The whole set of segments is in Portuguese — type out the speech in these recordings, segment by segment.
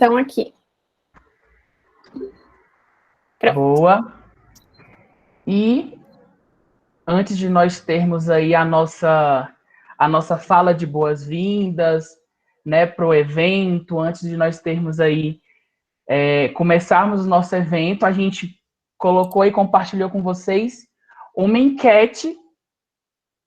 Estão aqui. Pronto. Boa. E antes de nós termos aí a nossa fala de boas-vindas, né, para o evento, antes de nós termos aí, começarmos o nosso evento, a gente colocou e compartilhou com vocês uma enquete,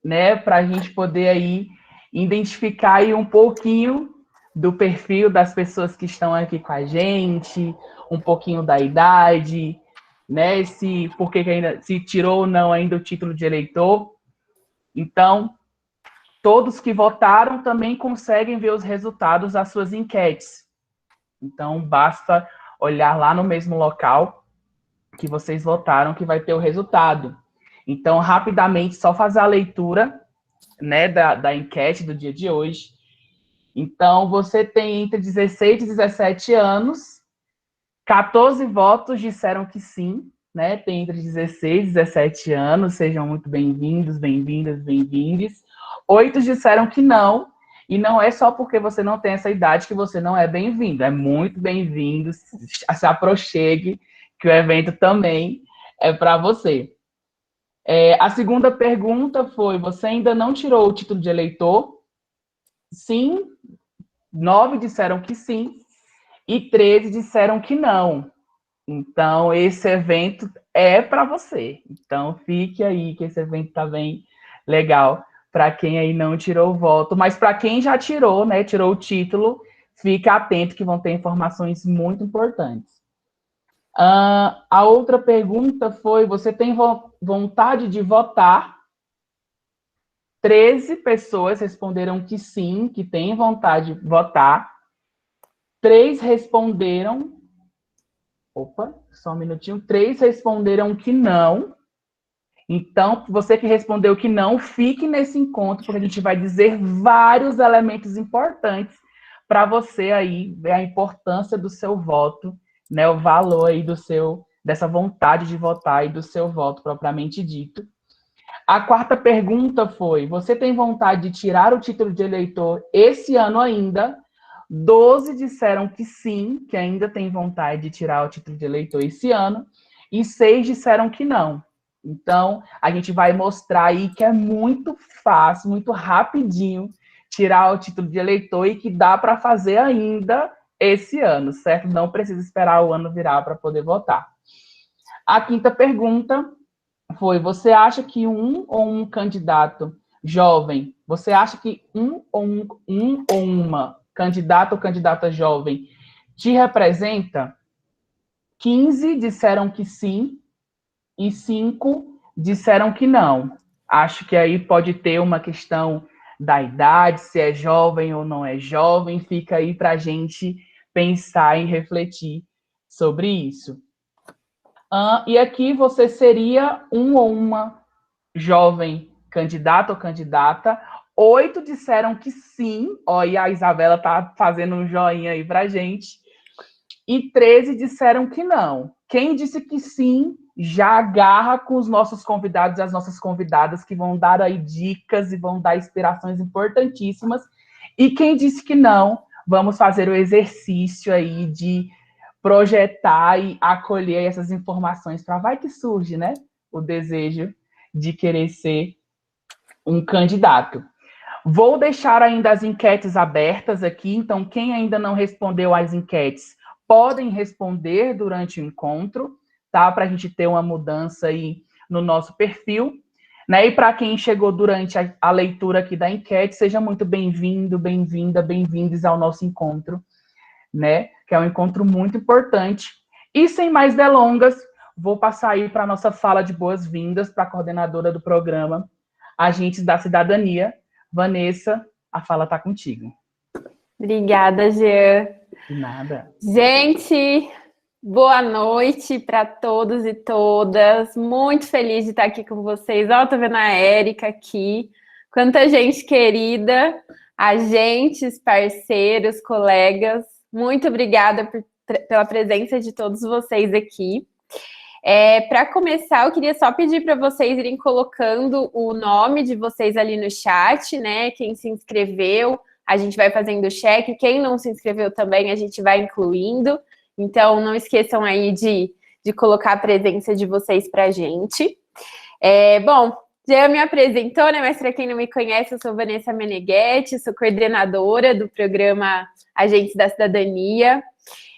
né, para a gente poder aí identificar aí um pouquinho do perfil das pessoas que estão aqui com a gente, um pouquinho da idade, né, se tirou ou não ainda o título de eleitor. Então, todos que votaram também conseguem ver os resultados das suas enquetes. Então, basta olhar lá no mesmo local que vocês votaram que vai ter o resultado. Então, rapidamente, só fazer a leitura, né, da enquete do dia de hoje. Então, você tem entre 16 e 17 anos, 14 votos disseram que sim, né? Tem entre 16 e 17 anos, sejam muito bem-vindos, bem-vindas, bem-vindes. 8 disseram que não, e não é só porque você não tem essa idade que você não é bem-vindo, é muito bem-vindo, se aproxime, que o evento também é para você. A segunda pergunta foi, você ainda não tirou o título de eleitor? Sim, 9 disseram que sim, e 13 disseram que não. Então, esse evento é para você. Então, fique aí, que esse evento está bem legal para quem aí não tirou o voto. Mas para quem já tirou, né, tirou o título, fica atento que vão ter informações muito importantes. A outra pergunta foi, você tem vontade de votar? 13 pessoas responderam que sim, que têm vontade de votar. 3 responderam... Opa, só um minutinho. 3 responderam que não. Então, você que respondeu que não, fique nesse encontro, porque a gente vai dizer vários elementos importantes para você aí ver a importância do seu voto, né, o valor aí dessa vontade de votar e do seu voto propriamente dito. A quarta pergunta foi, você tem vontade de tirar o título de eleitor esse ano ainda? 12 disseram que sim, que ainda tem vontade de tirar o título de eleitor esse ano, e 6 disseram que não. Então, a gente vai mostrar aí que é muito fácil, muito rapidinho tirar o título de eleitor e que dá para fazer ainda esse ano, certo? Não precisa esperar o ano virar para poder votar. A quinta pergunta foi, você acha que um candidato jovem, você acha que um ou uma candidata ou candidata jovem te representa? 15 disseram que sim e 5 disseram que não. Acho que aí pode ter uma questão da idade, se é jovem ou não é jovem, fica aí para a gente pensar e refletir sobre isso. E aqui você seria um ou uma jovem candidato ou candidata. 8 disseram que sim. Ó, e a Isabela tá fazendo um joinha aí pra gente. E 13 disseram que não. Quem disse que sim, já agarra com os nossos convidados e as nossas convidadas, que vão dar aí dicas e vão dar inspirações importantíssimas. E quem disse que não, vamos fazer o exercício aí de projetar e acolher essas informações para vai que surge, né? O desejo de querer ser um candidato. Vou deixar ainda as enquetes abertas aqui, então quem ainda não respondeu às enquetes, podem responder durante o encontro, tá? Para a gente ter uma mudança aí no nosso perfil. Né? E para quem chegou durante a leitura aqui da enquete, seja muito bem-vindo, bem-vinda, bem-vindos ao nosso encontro, né? Que é um encontro muito importante. E sem mais delongas, vou passar aí para a nossa fala de boas-vindas para a coordenadora do programa Agentes da Cidadania, Vanessa, a fala está contigo. Obrigada, Jean. De nada. Gente, boa noite para todos e todas. Muito feliz de estar aqui com vocês. Ó, tô vendo a Érica aqui. Quanta gente querida, agentes, parceiros, colegas. Muito obrigada pela presença de todos vocês aqui. Para começar, eu queria só pedir para vocês irem colocando o nome de vocês ali no chat, né? Quem se inscreveu, a gente vai fazendo check. Quem não se inscreveu também, a gente vai incluindo. Então, não esqueçam aí de colocar a presença de vocês para a gente. Bom, já me apresentou, né? Mas para quem não me conhece, eu sou Vanessa Meneghetti, sou coordenadora do programa Agentes da Cidadania.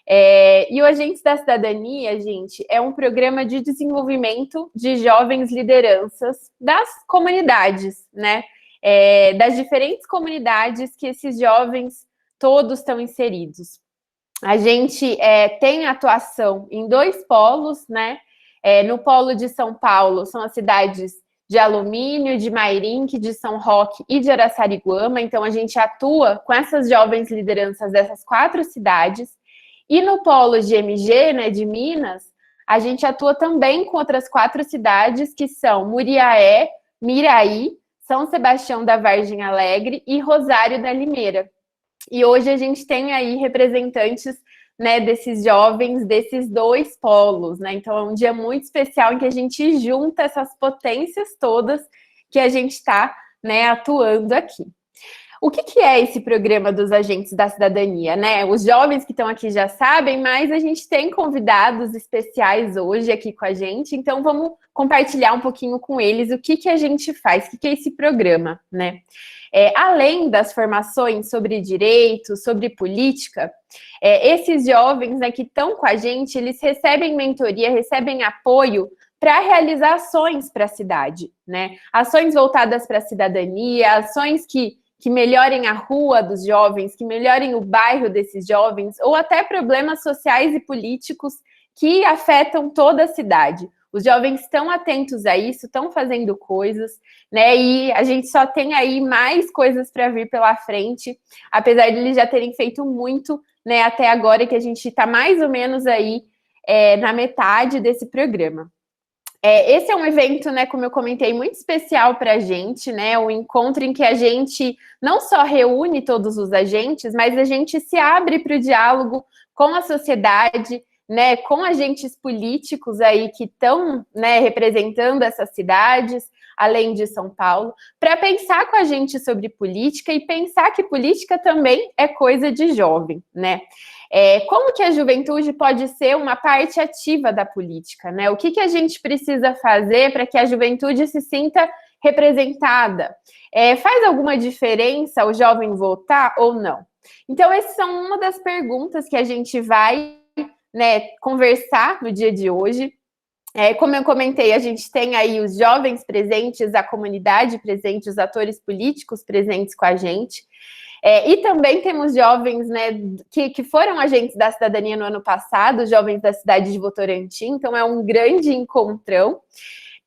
E o Agentes da Cidadania, gente, é um programa de desenvolvimento de jovens lideranças das comunidades, né? Das diferentes comunidades que esses jovens todos estão inseridos. A gente tem atuação em 2 polos, né? No polo de São Paulo, são as cidades de Alumínio, de Mairink, de São Roque e de Araçariguama. Então, a gente atua com essas jovens lideranças dessas 4 cidades. E no polo de MG, né, de Minas, a gente atua também com outras 4 cidades, que são Muriaé, Miraí, São Sebastião da Vargem Alegre e Rosário da Limeira. E hoje a gente tem aí representantes, né, desses jovens, desses 2 polos, né? Então é um dia muito especial em que a gente junta essas potências todas que a gente está, né, atuando aqui. O que é esse programa dos Agentes da Cidadania, né? Os jovens que estão aqui já sabem, mas a gente tem convidados especiais hoje aqui com a gente, então vamos compartilhar um pouquinho com eles o que a gente faz, o que é esse programa, né? Além das formações sobre direito, sobre política, esses jovens, né, que estão com a gente, eles recebem mentoria, recebem apoio para realizar ações para a cidade, né? Ações voltadas para a cidadania, ações que melhorem a rua dos jovens, que melhorem o bairro desses jovens, ou até problemas sociais e políticos que afetam toda a cidade. Os jovens estão atentos a isso, estão fazendo coisas, né? E a gente só tem aí mais coisas para vir pela frente, apesar de eles já terem feito muito, né, até agora, que a gente está mais ou menos aí na metade desse programa. Esse é um evento, né, como eu comentei, muito especial para a gente, né, um encontro em que a gente não só reúne todos os agentes, mas a gente se abre para o diálogo com a sociedade, né, com agentes políticos aí que estão, né, representando essas cidades, além de São Paulo, para pensar com a gente sobre política e pensar que política também é coisa de jovem, né? Como que a juventude pode ser uma parte ativa da política, né? O que a gente precisa fazer para que a juventude se sinta representada? Faz alguma diferença o jovem votar ou não? Então, essas são uma das perguntas que a gente vai, né, conversar no dia de hoje. Como eu comentei, a gente tem aí os jovens presentes, a comunidade presente, os atores políticos presentes com a gente. E também temos jovens, né, que foram agentes da cidadania no ano passado, jovens da cidade de Votorantim, então é um grande encontrão.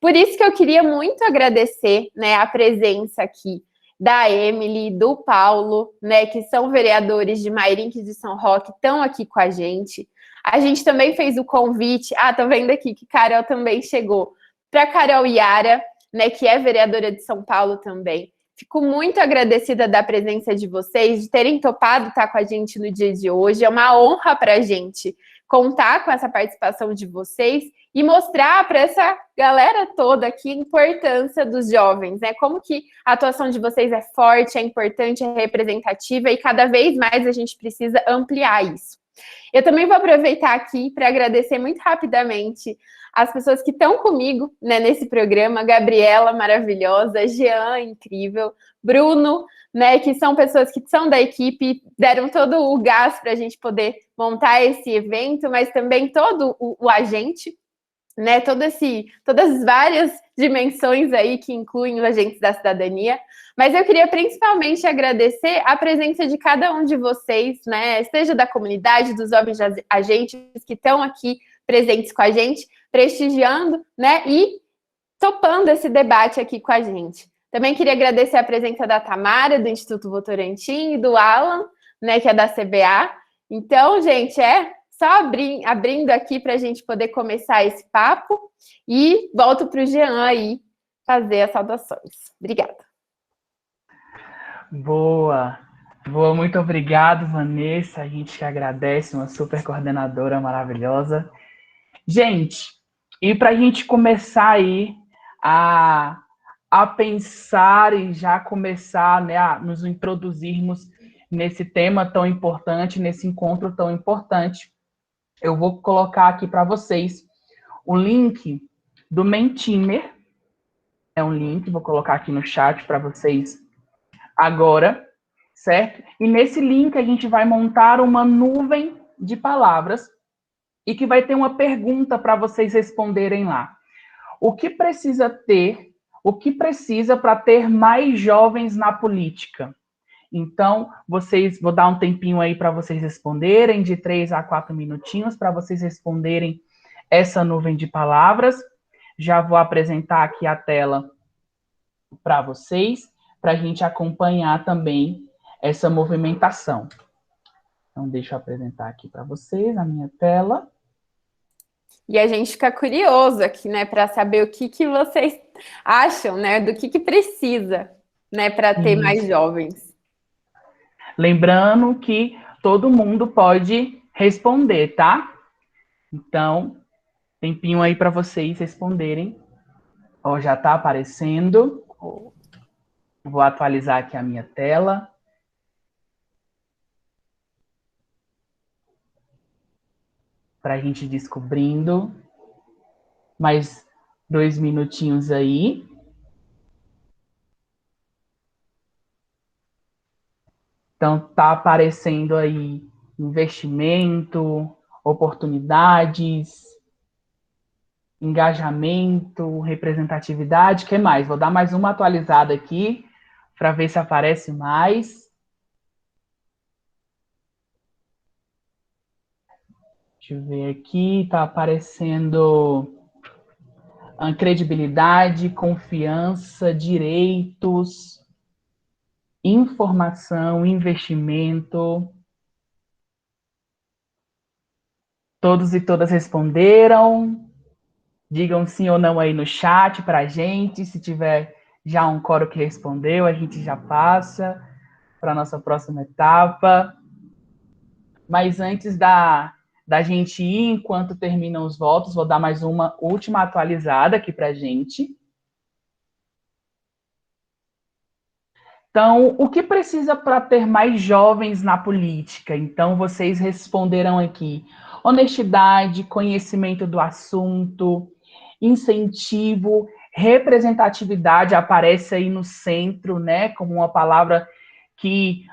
Por isso que eu queria muito agradecer, né, a presença aqui da Emily, do Paulo, né, que são vereadores de Mairink e de São Roque, estão aqui com a gente. A gente também fez o convite, tá vendo aqui que Carol também chegou, para Carol Yara, né, que é vereadora de São Paulo também. Fico muito agradecida da presença de vocês, de terem topado estar com a gente no dia de hoje. É uma honra para a gente contar com essa participação de vocês e mostrar para essa galera toda aqui a importância dos jovens, né? Como que a atuação de vocês é forte, é importante, é representativa e cada vez mais a gente precisa ampliar isso. Eu também vou aproveitar aqui para agradecer muito rapidamente as pessoas que estão comigo, né, nesse programa, Gabriela, maravilhosa, Jean, incrível, Bruno, né, que são pessoas que são da equipe, deram todo o gás para a gente poder montar esse evento, mas também todo o agente, né, todas as várias dimensões aí que incluem os agentes da cidadania. Mas eu queria principalmente agradecer a presença de cada um de vocês, né, seja da comunidade, dos jovens agentes que estão aqui presentes com a gente, prestigiando, né, e topando esse debate aqui com a gente. Também queria agradecer a presença da Tamara, do Instituto Votorantim, e do Alan, né, que é da CBA. Então, gente, só abrindo aqui para a gente poder começar esse papo e volto para o Jean aí fazer as saudações. Obrigada. Boa, muito obrigado, Vanessa. A gente que agradece, uma super coordenadora maravilhosa. Gente, e para a gente começar aí a pensar e já começar, né, a nos introduzirmos nesse tema tão importante, nesse encontro tão importante. Eu vou colocar aqui para vocês o link do Mentimer. É um link, vou colocar aqui no chat para vocês agora, certo? E nesse link a gente vai montar uma nuvem de palavras e que vai ter uma pergunta para vocês responderem lá. O que precisa para ter mais jovens na política? Então, vou dar um tempinho aí para vocês responderem, de 3 a 4 minutinhos, para vocês responderem essa nuvem de palavras. Já vou apresentar aqui a tela para vocês, para a gente acompanhar também essa movimentação. Então, deixa eu apresentar aqui para vocês a minha tela. E a gente fica curioso aqui, né, para saber o que vocês acham, né, do que precisa, né, para ter mais jovens. Lembrando que todo mundo pode responder, tá? Então, tempinho aí para vocês responderem. Ó, já está aparecendo. Vou atualizar aqui a minha tela. Para a gente ir descobrindo. Mais 2 minutinhos aí. Então, tá aparecendo aí investimento, oportunidades, engajamento, representatividade. O que mais? Vou dar mais uma atualizada aqui para ver se aparece mais. Deixa eu ver aqui, tá aparecendo credibilidade, confiança, direitos, informação, investimento. Todos e todas responderam. Digam sim ou não aí no chat para a gente. Se tiver já um coro que respondeu, a gente já passa para a nossa próxima etapa. Mas antes da gente ir, enquanto terminam os votos, vou dar mais uma última atualizada aqui para a gente. Então, o que precisa para ter mais jovens na política? Então, vocês responderam aqui: honestidade, conhecimento do assunto, incentivo, representatividade aparece aí no centro, né, como uma palavra que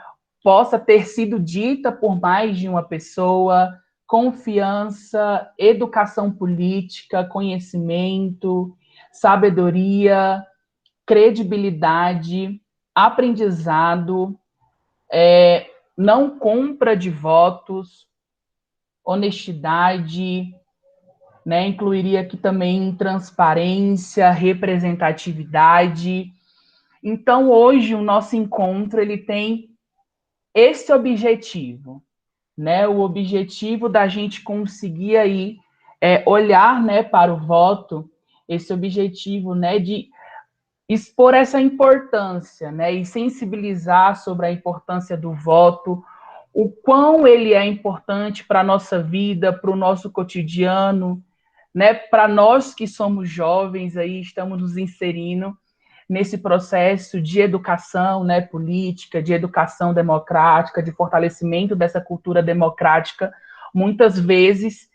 possa ter sido dita por mais de uma pessoa, confiança, educação política, conhecimento, sabedoria, credibilidade, aprendizado, não compra de votos, honestidade, né? Incluiria aqui também transparência, representatividade. Então, hoje, o nosso encontro ele tem esse objetivo, né? O objetivo da gente conseguir aí olhar, né, para o voto, esse objetivo, né, de expor essa importância, né, e sensibilizar sobre a importância do voto, o quão ele é importante para a nossa vida, para o nosso cotidiano, né, para nós que somos jovens aí, estamos nos inserindo nesse processo de educação, né, política, de educação democrática, de fortalecimento dessa cultura democrática, muitas vezes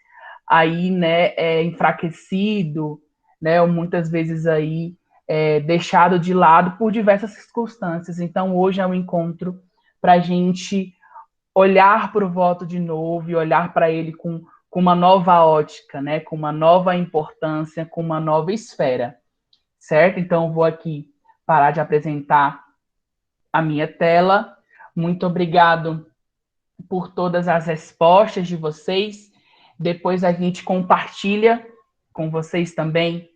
aí, né, enfraquecido, né, ou muitas vezes aí deixado de lado por diversas circunstâncias. Então, hoje é um encontro para a gente olhar para o voto de novo e olhar para ele com uma nova ótica, né? Com uma nova importância, com uma nova esfera, certo? Então, eu vou aqui parar de apresentar a minha tela. Muito obrigado por todas as respostas de vocês. Depois a gente compartilha com vocês também,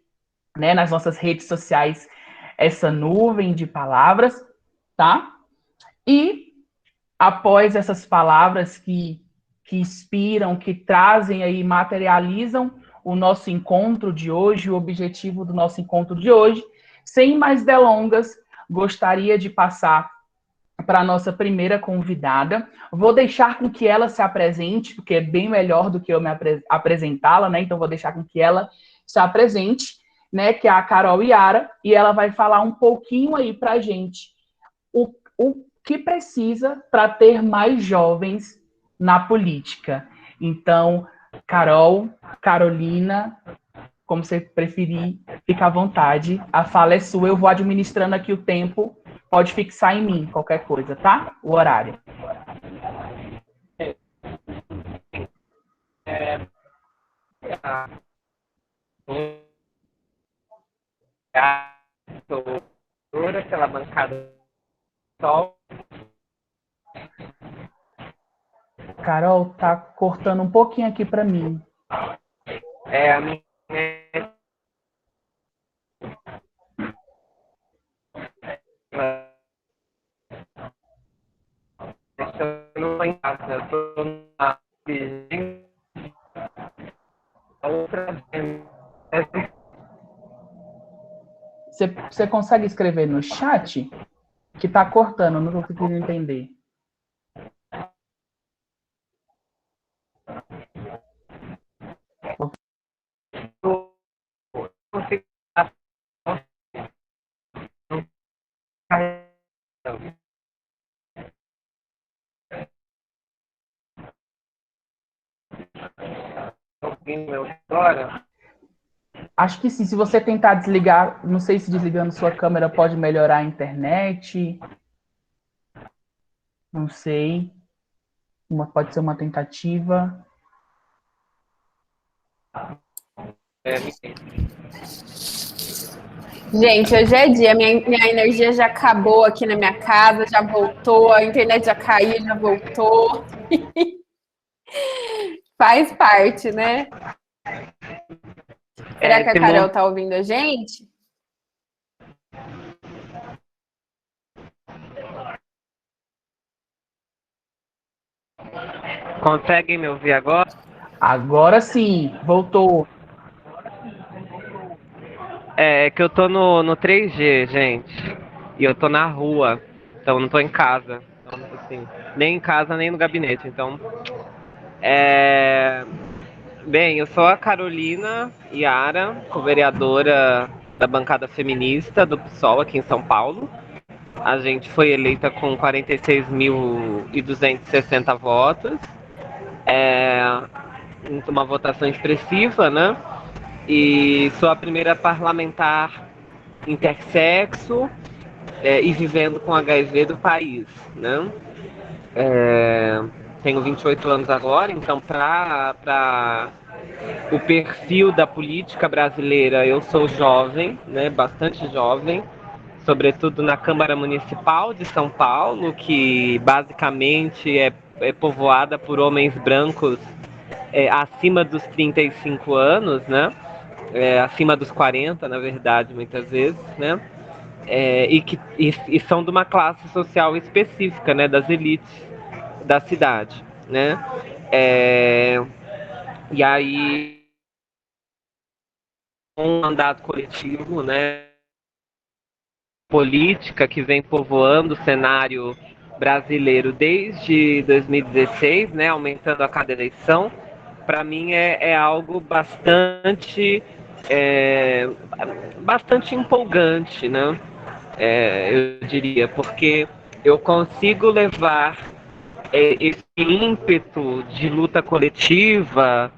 né, nas nossas redes sociais, essa nuvem de palavras, tá? E após essas palavras que inspiram, que trazem aí, materializam o nosso encontro de hoje, o objetivo do nosso encontro de hoje, sem mais delongas, gostaria de passar para a nossa primeira convidada. Vou deixar com que ela se apresente, porque é bem melhor do que eu me apresentá-la, né? Então, vou deixar com que ela se apresente, né? Que é a Carol Yara, e ela vai falar um pouquinho aí para a gente que precisa para ter mais jovens na política. Então, Carol, Carolina, como você preferir, fica à vontade. A fala é sua, eu vou administrando aqui o tempo. Pode fixar em mim qualquer coisa, tá? O horário. Aquela bancada sol. Carol, tá cortando um pouquinho aqui para mim. A minha eu não tô em casa, eu tô na outra. Você consegue escrever no chat? Que tá cortando, não tô conseguindo entender. Acho que sim, se você tentar desligar, não sei se desligando sua câmera pode melhorar a internet. Não sei. Pode ser uma tentativa. Gente, hoje é dia, minha energia já acabou aqui na minha casa, já voltou, a internet já caiu, já voltou. Faz parte, né? Será que a Carol tá ouvindo a gente? Conseguem me ouvir agora? Agora sim, voltou. É que eu tô no 3G, gente. E eu tô na rua. Então não tô em casa. Então, assim, nem em casa, nem no gabinete. Então. Bem, eu sou a Carolina Yara, co-vereadora da bancada feminista do PSOL aqui em São Paulo. A gente foi eleita com 46.260 votos. Uma votação expressiva, né? E sou a primeira parlamentar intersexo e vivendo com HIV do país, né? Tenho 28 anos agora, então para o perfil da política brasileira eu sou jovem, né? Bastante jovem, sobretudo na Câmara Municipal de São Paulo, que basicamente é povoada por homens brancos acima dos 35 anos, né? Acima dos 40, na verdade, muitas vezes, né? E são de uma classe social específica, né? Das elites da cidade, né? E aí, um mandato coletivo, né? Política que vem povoando o cenário brasileiro desde 2016, né? Aumentando a cada eleição. Para mim é algo bastante empolgante, né? Eu diria, porque eu consigo levar esse ímpeto de luta coletiva,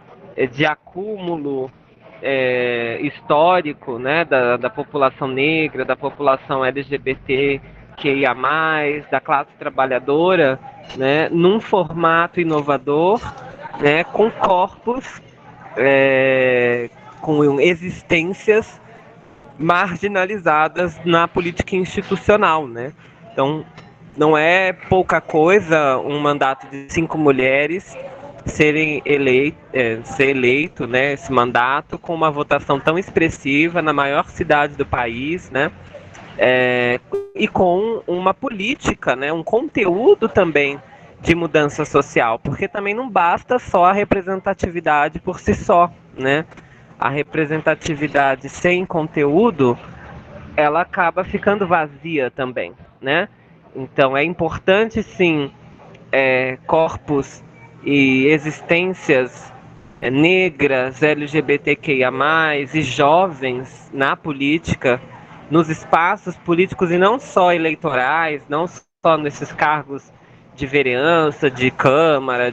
de acúmulo histórico, né, da população negra, da população LGBT, da classe trabalhadora, né, num formato inovador, né, com corpos, com existências marginalizadas na política institucional, né? Então, não é pouca coisa um mandato de 5 mulheres ser eleito, né, esse mandato com uma votação tão expressiva na maior cidade do país, né? E com uma política, né, um conteúdo também de mudança social, porque também não basta só a representatividade por si só, né? A representatividade sem conteúdo, ela acaba ficando vazia também, né? Então é importante sim corpos e existências negras, LGBTQIA+, e jovens na política, nos espaços políticos e não só eleitorais, não só nesses cargos de vereança, de câmara,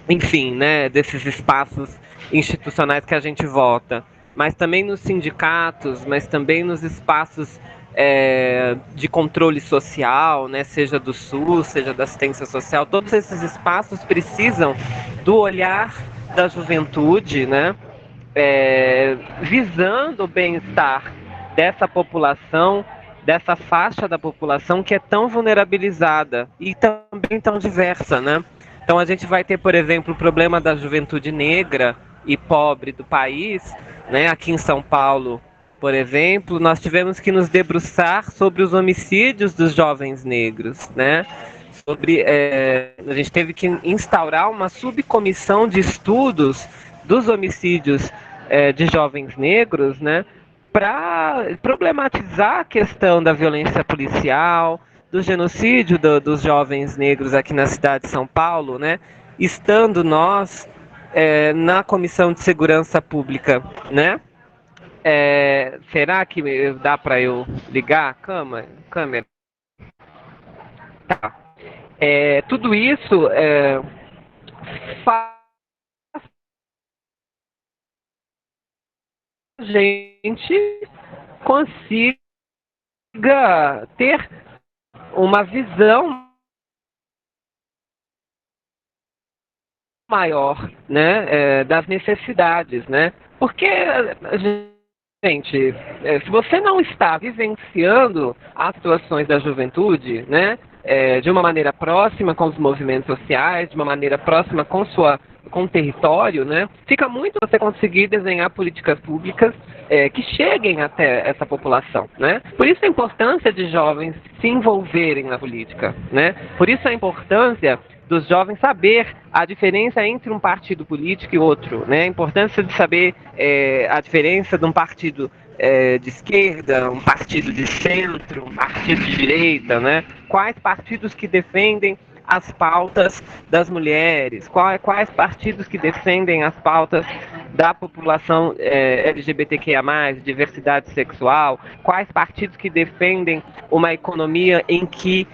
enfim, né, desses espaços institucionais que a gente vota, mas também nos sindicatos, mas também nos espaços de controle social, né, seja do SUS, seja da assistência social. Todos esses espaços precisam do olhar da juventude, né, visando o bem-estar dessa população, dessa faixa da população que é tão vulnerabilizada e também tão diversa, né? Então a gente vai ter, por exemplo, o problema da juventude negra e pobre do país, né? Aqui em São Paulo, por exemplo, nós tivemos que nos debruçar sobre os homicídios dos jovens negros, né? A gente teve que instaurar uma subcomissão de estudos dos homicídios de jovens negros, né? Para problematizar a questão da violência policial, do genocídio dos jovens negros aqui na cidade de São Paulo, né? Estando nós na Comissão de Segurança Pública, né? Será que dá para eu ligar a câmera? Tá. Tudo isso faz a gente consiga ter uma visão maior, né, das necessidades, né? Porque, gente, se você não está vivenciando as situações da juventude, né, de uma maneira próxima com os movimentos sociais, de uma maneira próxima com o território, né, fica muito você conseguir desenhar políticas públicas que cheguem até essa população, né? Por isso a importância de jovens se envolverem na política, né? Por isso a importância dos jovens saber a diferença entre um partido político e outro, né? A importância de saber a diferença de um partido de esquerda, um partido de centro, um partido de direita, né? Quais partidos que defendem as pautas das mulheres, quais partidos que defendem as pautas da população LGBTQIA+, diversidade sexual, quais partidos que defendem uma economia em que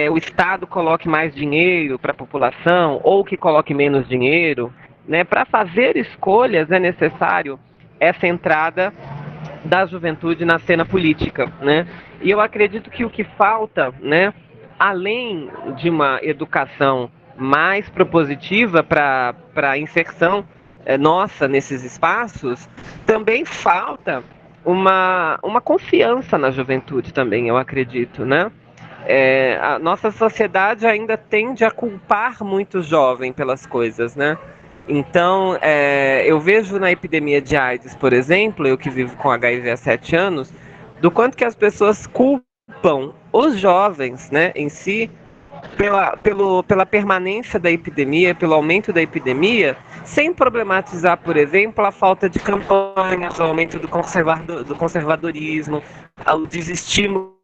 o Estado coloque mais dinheiro para a população ou que coloque menos dinheiro, né? Para fazer escolhas é necessário essa entrada da juventude na cena política, né? E eu acredito que o que falta, né, além de uma educação mais propositiva para a inserção nossa nesses espaços, também falta uma confiança na juventude também, eu acredito, né? A nossa sociedade ainda tende a culpar muito o jovem pelas coisas, né? Então, eu vejo na epidemia de AIDS, por exemplo, eu que vivo com HIV há 7 anos, do quanto que as pessoas culpam os jovens, né, em si, pela permanência da epidemia, pelo aumento da epidemia, sem problematizar, por exemplo, a falta de campanhas, o aumento do conservadorismo, o desestímulo,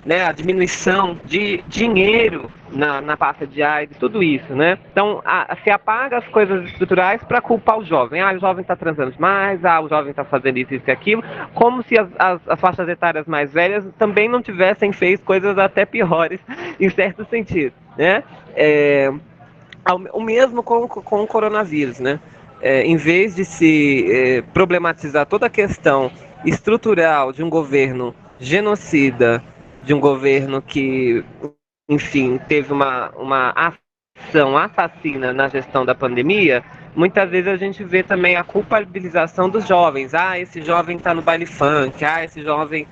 né, a diminuição de dinheiro na pasta de AIDS, tudo isso, né? Então, se apaga as coisas estruturais para culpar o jovem. O jovem está transando demais, o jovem está fazendo isso e aquilo, como se as faixas etárias mais velhas também não tivessem feito coisas até piores, em certo sentido, né? O mesmo com o coronavírus, né? Em vez de se problematizar toda a questão estrutural de um governo genocida, de um governo que, enfim, teve uma ação assassina na gestão da pandemia, muitas vezes a gente vê também a culpabilização dos jovens. Esse jovem está no baile funk, esse jovem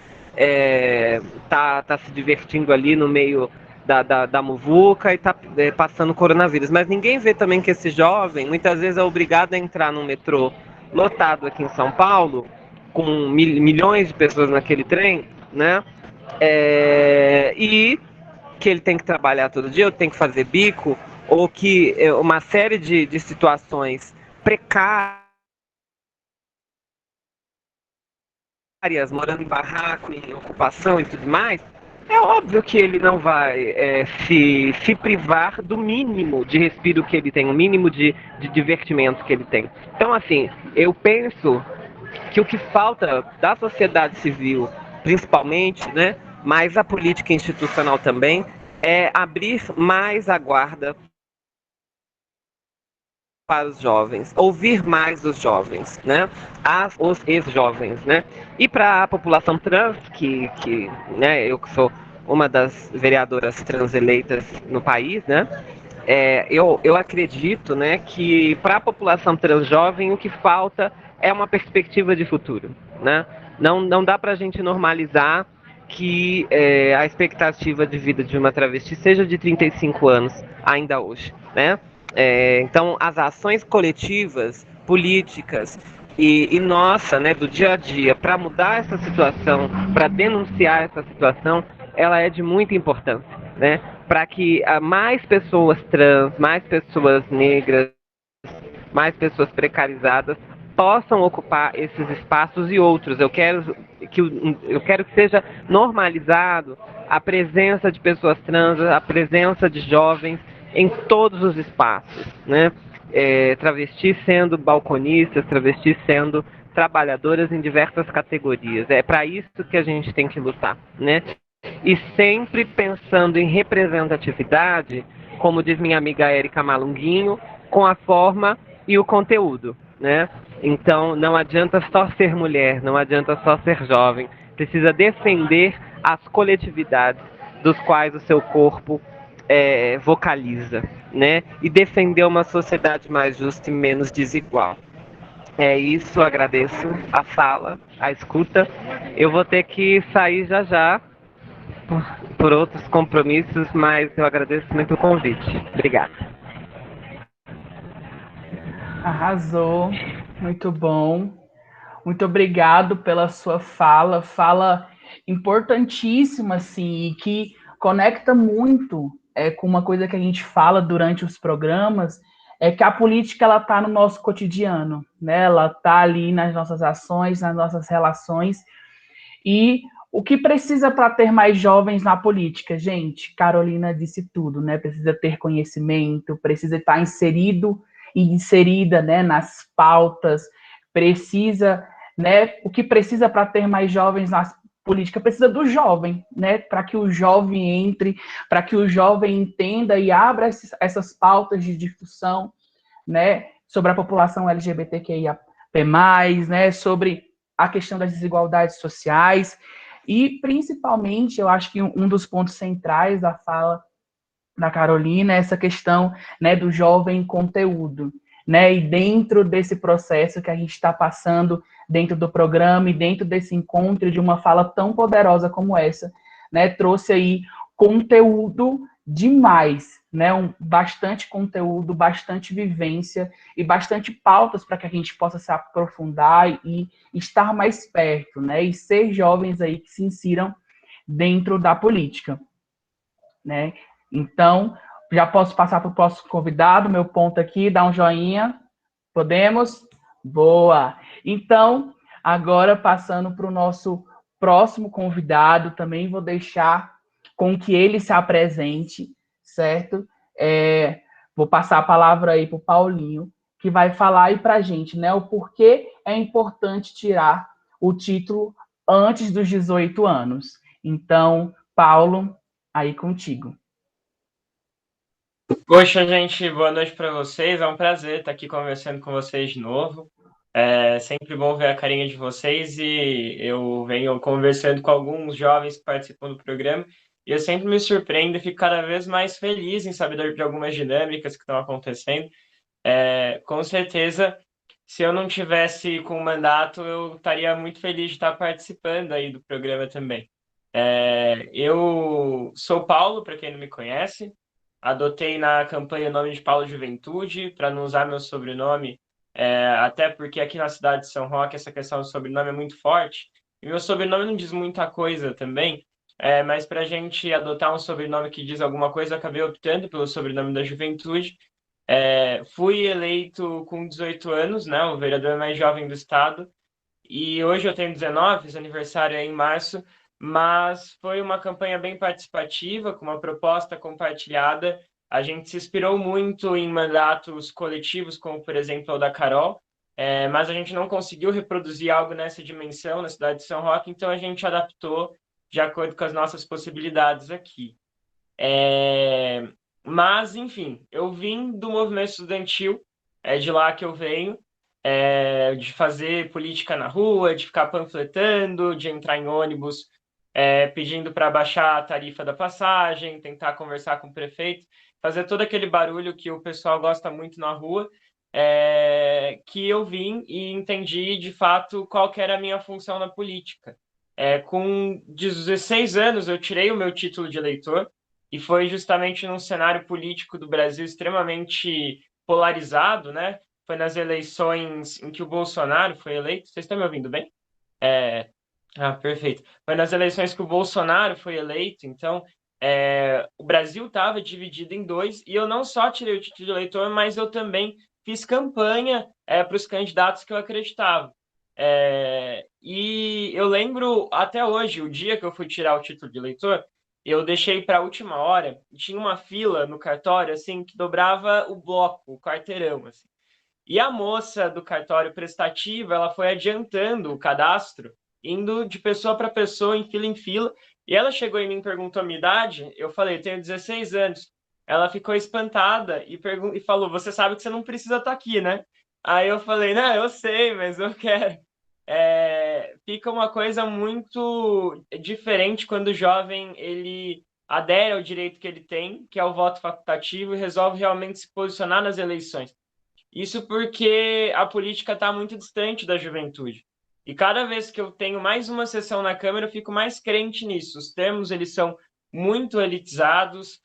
tá se divertindo ali no meio da muvuca e está passando coronavírus. Mas ninguém vê também que esse jovem, muitas vezes, é obrigado a entrar num metrô lotado aqui em São Paulo, com milhões de pessoas naquele trem, né? E que ele tem que trabalhar todo dia, ou tem que fazer bico, ou que uma série de situações precárias, morando em barraco, em ocupação e tudo mais, é óbvio que ele não vai se privar do mínimo de respiro que ele tem, o mínimo de divertimento que ele tem. Então, assim, eu penso que o que falta da sociedade civil, principalmente, né, mas a política institucional também, é abrir mais a guarda para os jovens, ouvir mais os jovens, né, os ex-jovens, né, e para a população trans, né, eu que sou uma das vereadoras trans eleitas no país, né, eu acredito, né, que para a população trans jovem o que falta é uma perspectiva de futuro, né? Não dá para a gente normalizar que a expectativa de vida de uma travesti seja de 35 anos ainda hoje, né? Então, as ações coletivas, políticas e nossa, né, do dia a dia, para mudar essa situação, para denunciar essa situação, ela é de muita importância, né? Para que mais pessoas trans, mais pessoas negras, mais pessoas precarizadas possam ocupar esses espaços e outros. Eu quero que seja normalizado a presença de pessoas trans, a presença de jovens em todos os espaços, né? Travestis sendo balconistas, travestis sendo trabalhadoras em diversas categorias. É para isso que a gente tem que lutar, né? E sempre pensando em representatividade, como diz minha amiga Érica Malunguinho, com a forma e o conteúdo, né? Então, não adianta só ser mulher, não adianta só ser jovem, precisa defender as coletividades dos quais o seu corpo vocaliza, né? E defender uma sociedade mais justa e menos desigual. É isso, agradeço a fala, a escuta. Eu vou ter que sair já já por outros compromissos, mas eu agradeço muito o convite. Obrigada. Arrasou, muito bom. Muito obrigado pela sua fala importantíssima, assim, e que conecta muito com uma coisa que a gente fala durante os programas, é que a política ela está no nosso cotidiano, né? Ela está ali nas nossas ações, nas nossas relações, e o que precisa para ter mais jovens na política, gente? Carolina disse tudo, né? Precisa ter conhecimento, precisa estar inserido e inserida, né, nas pautas, precisa, né? O que precisa para ter mais jovens na política precisa do jovem, né? Para que o jovem entre, para que o jovem entenda e abra essas pautas de discussão, né? Sobre a população LGBTQIA+, né? Sobre a questão das desigualdades sociais. E, principalmente, eu acho que um dos pontos centrais da fala da Carolina é essa questão, né, do jovem conteúdo, né? E dentro desse processo que a gente está passando, dentro do programa e dentro desse encontro de uma fala tão poderosa como essa, né, trouxe aí conteúdo demais, né? Bastante conteúdo, bastante vivência e bastante pautas para que a gente possa se aprofundar e estar mais perto, né? E ser jovens aí que se insiram dentro da política, né? Então, já posso passar para o próximo convidado, meu ponto aqui, dá um joinha. Podemos? Boa! Então, agora passando para o nosso próximo convidado, também vou deixar com que ele se apresente, certo? Vou passar a palavra aí para o Paulinho, que vai falar aí para a gente, né, o porquê é importante tirar o título antes dos 18 anos. Então, Paulo, aí contigo. Poxa, gente, boa noite para vocês. É um prazer estar aqui conversando com vocês de novo. É sempre bom ver a carinha de vocês e eu venho conversando com alguns jovens que participam do programa e eu sempre me surpreendo e fico cada vez mais feliz em saber de algumas dinâmicas que estão acontecendo. Com certeza, se eu não tivesse com o mandato, eu estaria muito feliz de estar participando aí do programa também. Eu sou Paulo, para quem não me conhece. Adotei na campanha o nome de Paulo Juventude, para não usar meu sobrenome, até porque aqui na cidade de São Roque essa questão do sobrenome é muito forte. E meu sobrenome não diz muita coisa também, mas para a gente adotar um sobrenome que diz alguma coisa, eu acabei optando pelo sobrenome da Juventude. Fui eleito com 18 anos, né, o vereador mais jovem do estado, e hoje eu tenho 19, esse aniversário é em março, mas foi uma campanha bem participativa, com uma proposta compartilhada. A gente se inspirou muito em mandatos coletivos, como, por exemplo, o da Carol, mas a gente não conseguiu reproduzir algo nessa dimensão na cidade de São Roque, então a gente adaptou de acordo com as nossas possibilidades aqui. Mas, enfim, eu vim do movimento estudantil, é de lá que eu venho, de fazer política na rua, de ficar panfletando, de entrar em ônibus pedindo para baixar a tarifa da passagem, tentar conversar com o prefeito, fazer todo aquele barulho que o pessoal gosta muito na rua, que eu vim e entendi de fato qual que era a minha função na política. Com 16 anos eu tirei o meu título de eleitor, e foi justamente num cenário político do Brasil extremamente polarizado, né? Foi nas eleições em que o Bolsonaro foi eleito. Vocês estão me ouvindo bem? Perfeito. Foi nas eleições que o Bolsonaro foi eleito, então o Brasil estava dividido em dois, e eu não só tirei o título de eleitor, mas eu também fiz campanha para os candidatos que eu acreditava. E eu lembro até hoje, o dia que eu fui tirar o título de eleitor, eu deixei para a última hora, e tinha uma fila no cartório, assim, que dobrava o bloco, o quarteirão, assim. E a moça do cartório prestativo, ela foi adiantando o cadastro, indo de pessoa para pessoa, em fila, e ela chegou em mim e perguntou a minha idade, eu falei, tenho 16 anos. Ela ficou espantada e falou, você sabe que você não precisa estar aqui, né? Aí eu falei, não, eu sei, mas eu quero. Fica uma coisa muito diferente quando o jovem ele adere ao direito que ele tem, que é o voto facultativo, e resolve realmente se posicionar nas eleições. Isso porque a política está muito distante da juventude. E cada vez que eu tenho mais uma sessão na Câmara, eu fico mais crente nisso. Os termos eles são muito elitizados,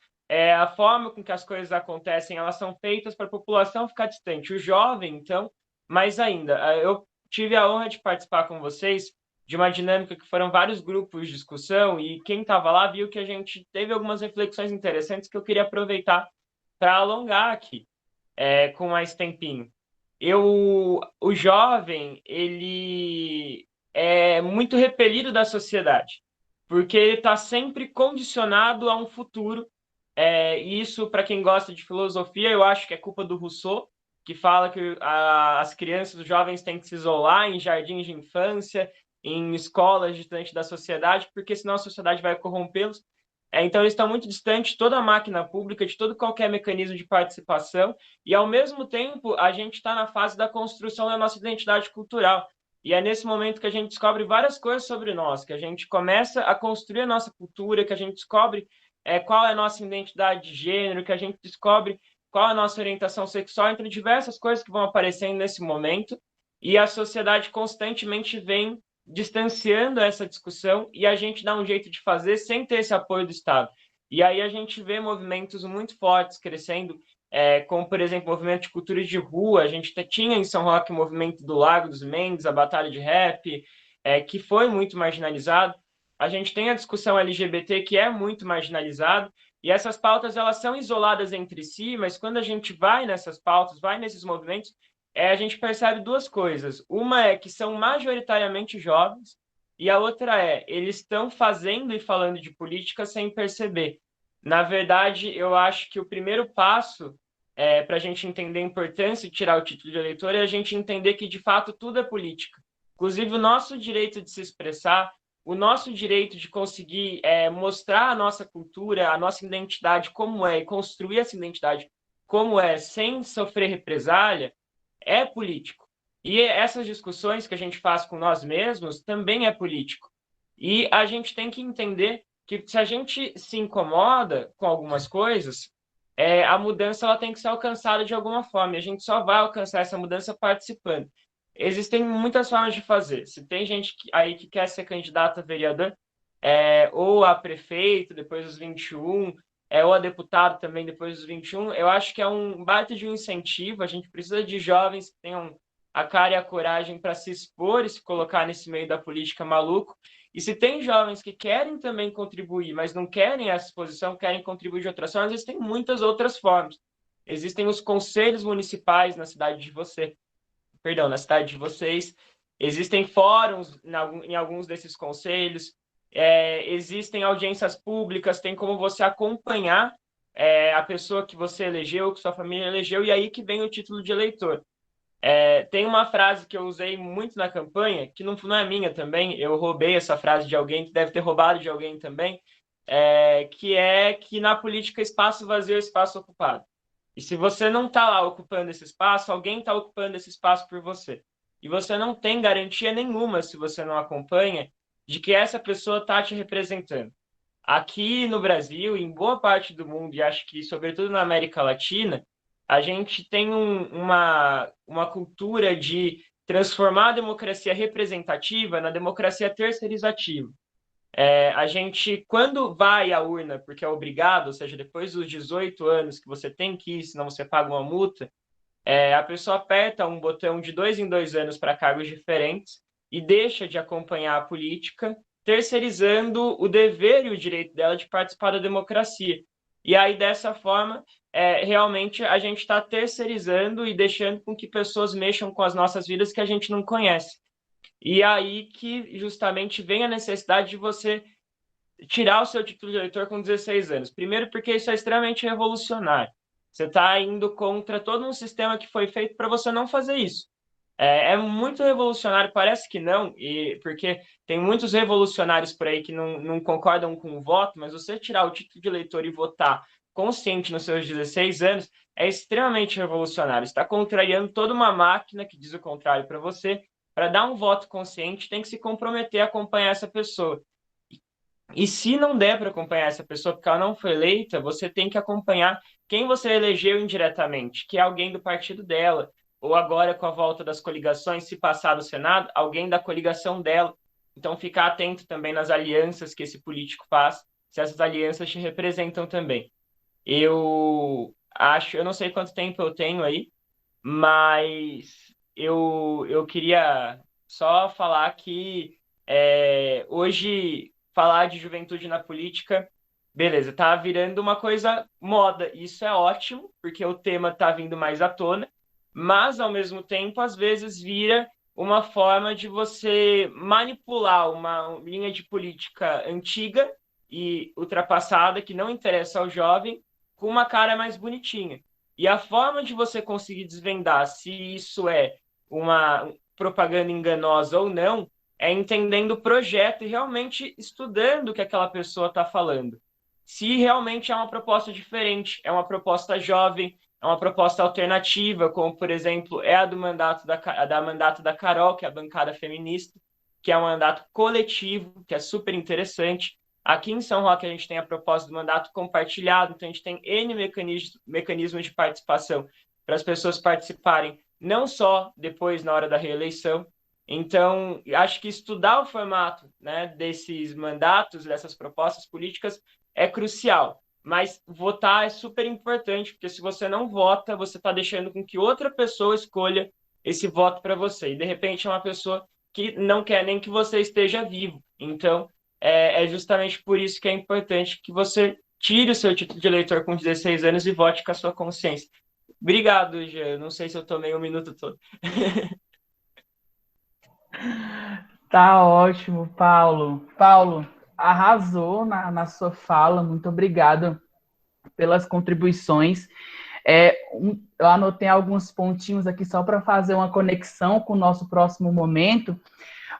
a forma com que as coisas acontecem, elas são feitas para a população ficar distante. O jovem, então, mais ainda. Eu tive a honra de participar com vocês de uma dinâmica que foram vários grupos de discussão, e quem estava lá viu que a gente teve algumas reflexões interessantes que eu queria aproveitar para alongar aqui, com mais tempinho. O jovem, ele é muito repelido da sociedade, porque ele está sempre condicionado a um futuro. E isso, para quem gosta de filosofia, eu acho que é culpa do Rousseau, que fala que as crianças, os jovens têm que se isolar em jardins de infância, em escolas distantes da sociedade, porque senão a sociedade vai corrompê-los. Então, eles estão muito distantes de toda a máquina pública, de todo qualquer mecanismo de participação, e, ao mesmo tempo, a gente está na fase da construção da nossa identidade cultural. E é nesse momento que a gente descobre várias coisas sobre nós, que a gente começa a construir a nossa cultura, que a gente descobre qual é a nossa identidade de gênero, que a gente descobre qual é a nossa orientação sexual, entre diversas coisas que vão aparecendo nesse momento, e a sociedade constantemente vem distanciando essa discussão, e a gente dá um jeito de fazer sem ter esse apoio do Estado. E aí a gente vê movimentos muito fortes crescendo, como, por exemplo, o movimento de cultura de rua. A gente tinha em São Roque o movimento do Lago dos Mendes, a Batalha de Rap, que foi muito marginalizado. A gente tem a discussão LGBT, que é muito marginalizado, e essas pautas elas são isoladas entre si, mas quando a gente vai nessas pautas, vai nesses movimentos, a gente percebe duas coisas. Uma é que são majoritariamente jovens, e a outra eles estão fazendo e falando de política sem perceber. Na verdade, eu acho que o primeiro passo para a gente entender a importância de tirar o título de eleitor é a gente entender que, de fato, tudo é política. Inclusive, o nosso direito de se expressar, o nosso direito de conseguir mostrar a nossa cultura, a nossa identidade como e construir essa identidade como sem sofrer represália, é político. E essas discussões que a gente faz com nós mesmos também é político. E a gente tem que entender que, se a gente se incomoda com algumas coisas, a mudança ela tem que ser alcançada de alguma forma. E a gente só vai alcançar essa mudança participando. Existem muitas formas de fazer. Se tem gente aí que quer ser candidato a vereador, ou a prefeito depois dos 21, ou a deputado também depois dos 21, eu acho que é um baita de um incentivo. A gente precisa de jovens que tenham a cara e a coragem para se expor e se colocar nesse meio da política maluco. E se tem jovens que querem também contribuir, mas não querem essa exposição, querem contribuir de outras formas, existem muitas outras formas. Existem os conselhos municipais na cidade de na cidade de vocês. Existem fóruns em alguns desses conselhos. Existem audiências públicas, tem como você acompanhar a pessoa que você elegeu, que sua família elegeu, e aí que vem o título de eleitor. Tem uma frase que eu usei muito na campanha, que não é minha também, eu roubei essa frase de alguém, que deve ter roubado de alguém também, que é que na política espaço vazio é espaço ocupado. E se você não está lá ocupando esse espaço, alguém está ocupando esse espaço por você. E você não tem garantia nenhuma, se você não acompanha, de que essa pessoa está te representando. Aqui no Brasil, em boa parte do mundo, e acho que sobretudo na América Latina, a gente tem uma cultura de transformar a democracia representativa na democracia terceirizativa. A gente, quando vai à urna, porque é obrigado, ou seja, depois dos 18 anos que você tem que ir, senão você paga uma multa, a pessoa aperta um botão de 2 em 2 anos para cargos diferentes e deixa de acompanhar a política, terceirizando o dever e o direito dela de participar da democracia. E aí, dessa forma, realmente a gente está terceirizando e deixando com que pessoas mexam com as nossas vidas que a gente não conhece. E aí que justamente vem a necessidade de você tirar o seu título de eleitor com 16 anos. Primeiro, porque isso é extremamente revolucionário. Você está indo contra todo um sistema que foi feito para você não fazer isso. É muito revolucionário, parece que não, porque tem muitos revolucionários por aí que não concordam com o voto, mas você tirar o título de eleitor e votar consciente nos seus 16 anos é extremamente revolucionário. Está contrariando toda uma máquina que diz o contrário para você. Para dar um voto consciente, tem que se comprometer a acompanhar essa pessoa. E se não der para acompanhar essa pessoa porque ela não foi eleita, você tem que acompanhar quem você elegeu indiretamente, que é alguém do partido dela, ou agora com a volta das coligações, se passar do Senado, alguém da coligação dela. Então, ficar atento também nas alianças que esse político faz, se essas alianças te representam também. Eu não sei quanto tempo eu tenho aí, mas eu queria só falar que hoje falar de juventude na política, beleza, tá virando uma coisa moda. Isso é ótimo, porque o tema tá vindo mais à tona, mas ao mesmo tempo, às vezes vira uma forma de você manipular uma linha de política antiga e ultrapassada que não interessa ao jovem com uma cara mais bonitinha. E a forma de você conseguir desvendar se isso é uma propaganda enganosa ou não é entendendo o projeto e realmente estudando o que aquela pessoa está falando. Se realmente é uma proposta diferente, é uma proposta jovem, é uma proposta alternativa, como, por exemplo, é a do mandato da Carol, que é a bancada feminista, que é um mandato coletivo, que é super interessante. Aqui em São Roque a gente tem a proposta do mandato compartilhado, então a gente tem N mecanismos de participação para as pessoas participarem, não só depois na hora da reeleição. Então, acho que estudar o formato, né, desses mandatos, dessas propostas políticas é crucial. Mas votar é super importante, porque se você não vota, você está deixando com que outra pessoa escolha esse voto para você. E, de repente, é uma pessoa que não quer nem que você esteja vivo. Então, é justamente por isso que é importante que você tire o seu título de eleitor com 16 anos e vote com a sua consciência. Obrigado, Jean. Não sei se eu tomei um minuto todo. Tá ótimo, Paulo. Paulo, arrasou na sua fala. Muito obrigado pelas contribuições. Eu anotei alguns pontinhos aqui só para fazer uma conexão com o nosso próximo momento,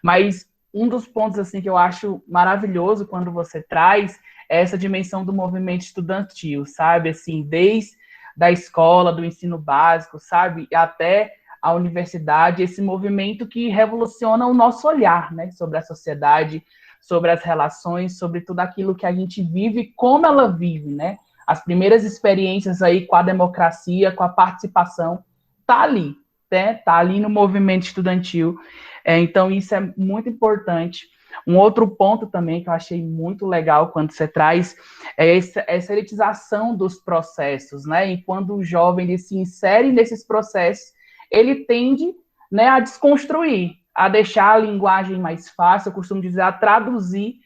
mas um dos pontos assim que eu acho maravilhoso quando você traz é essa dimensão do movimento estudantil, sabe? Assim, desde da escola, do ensino básico, sabe? Até a universidade, esse movimento que revoluciona o nosso olhar, né? Sobre a sociedade, sobre as relações, sobre tudo aquilo que a gente vive, como ela vive, né? As primeiras experiências aí com a democracia, com a participação, tá ali, né? Tá ali no movimento estudantil. Então, isso é muito importante. Um outro ponto também que eu achei muito legal quando você traz é essa elitização dos processos, né? E quando o jovem ele se insere nesses processos, ele tende, né, a desconstruir, a deixar a linguagem mais fácil, eu costumo dizer, a traduzir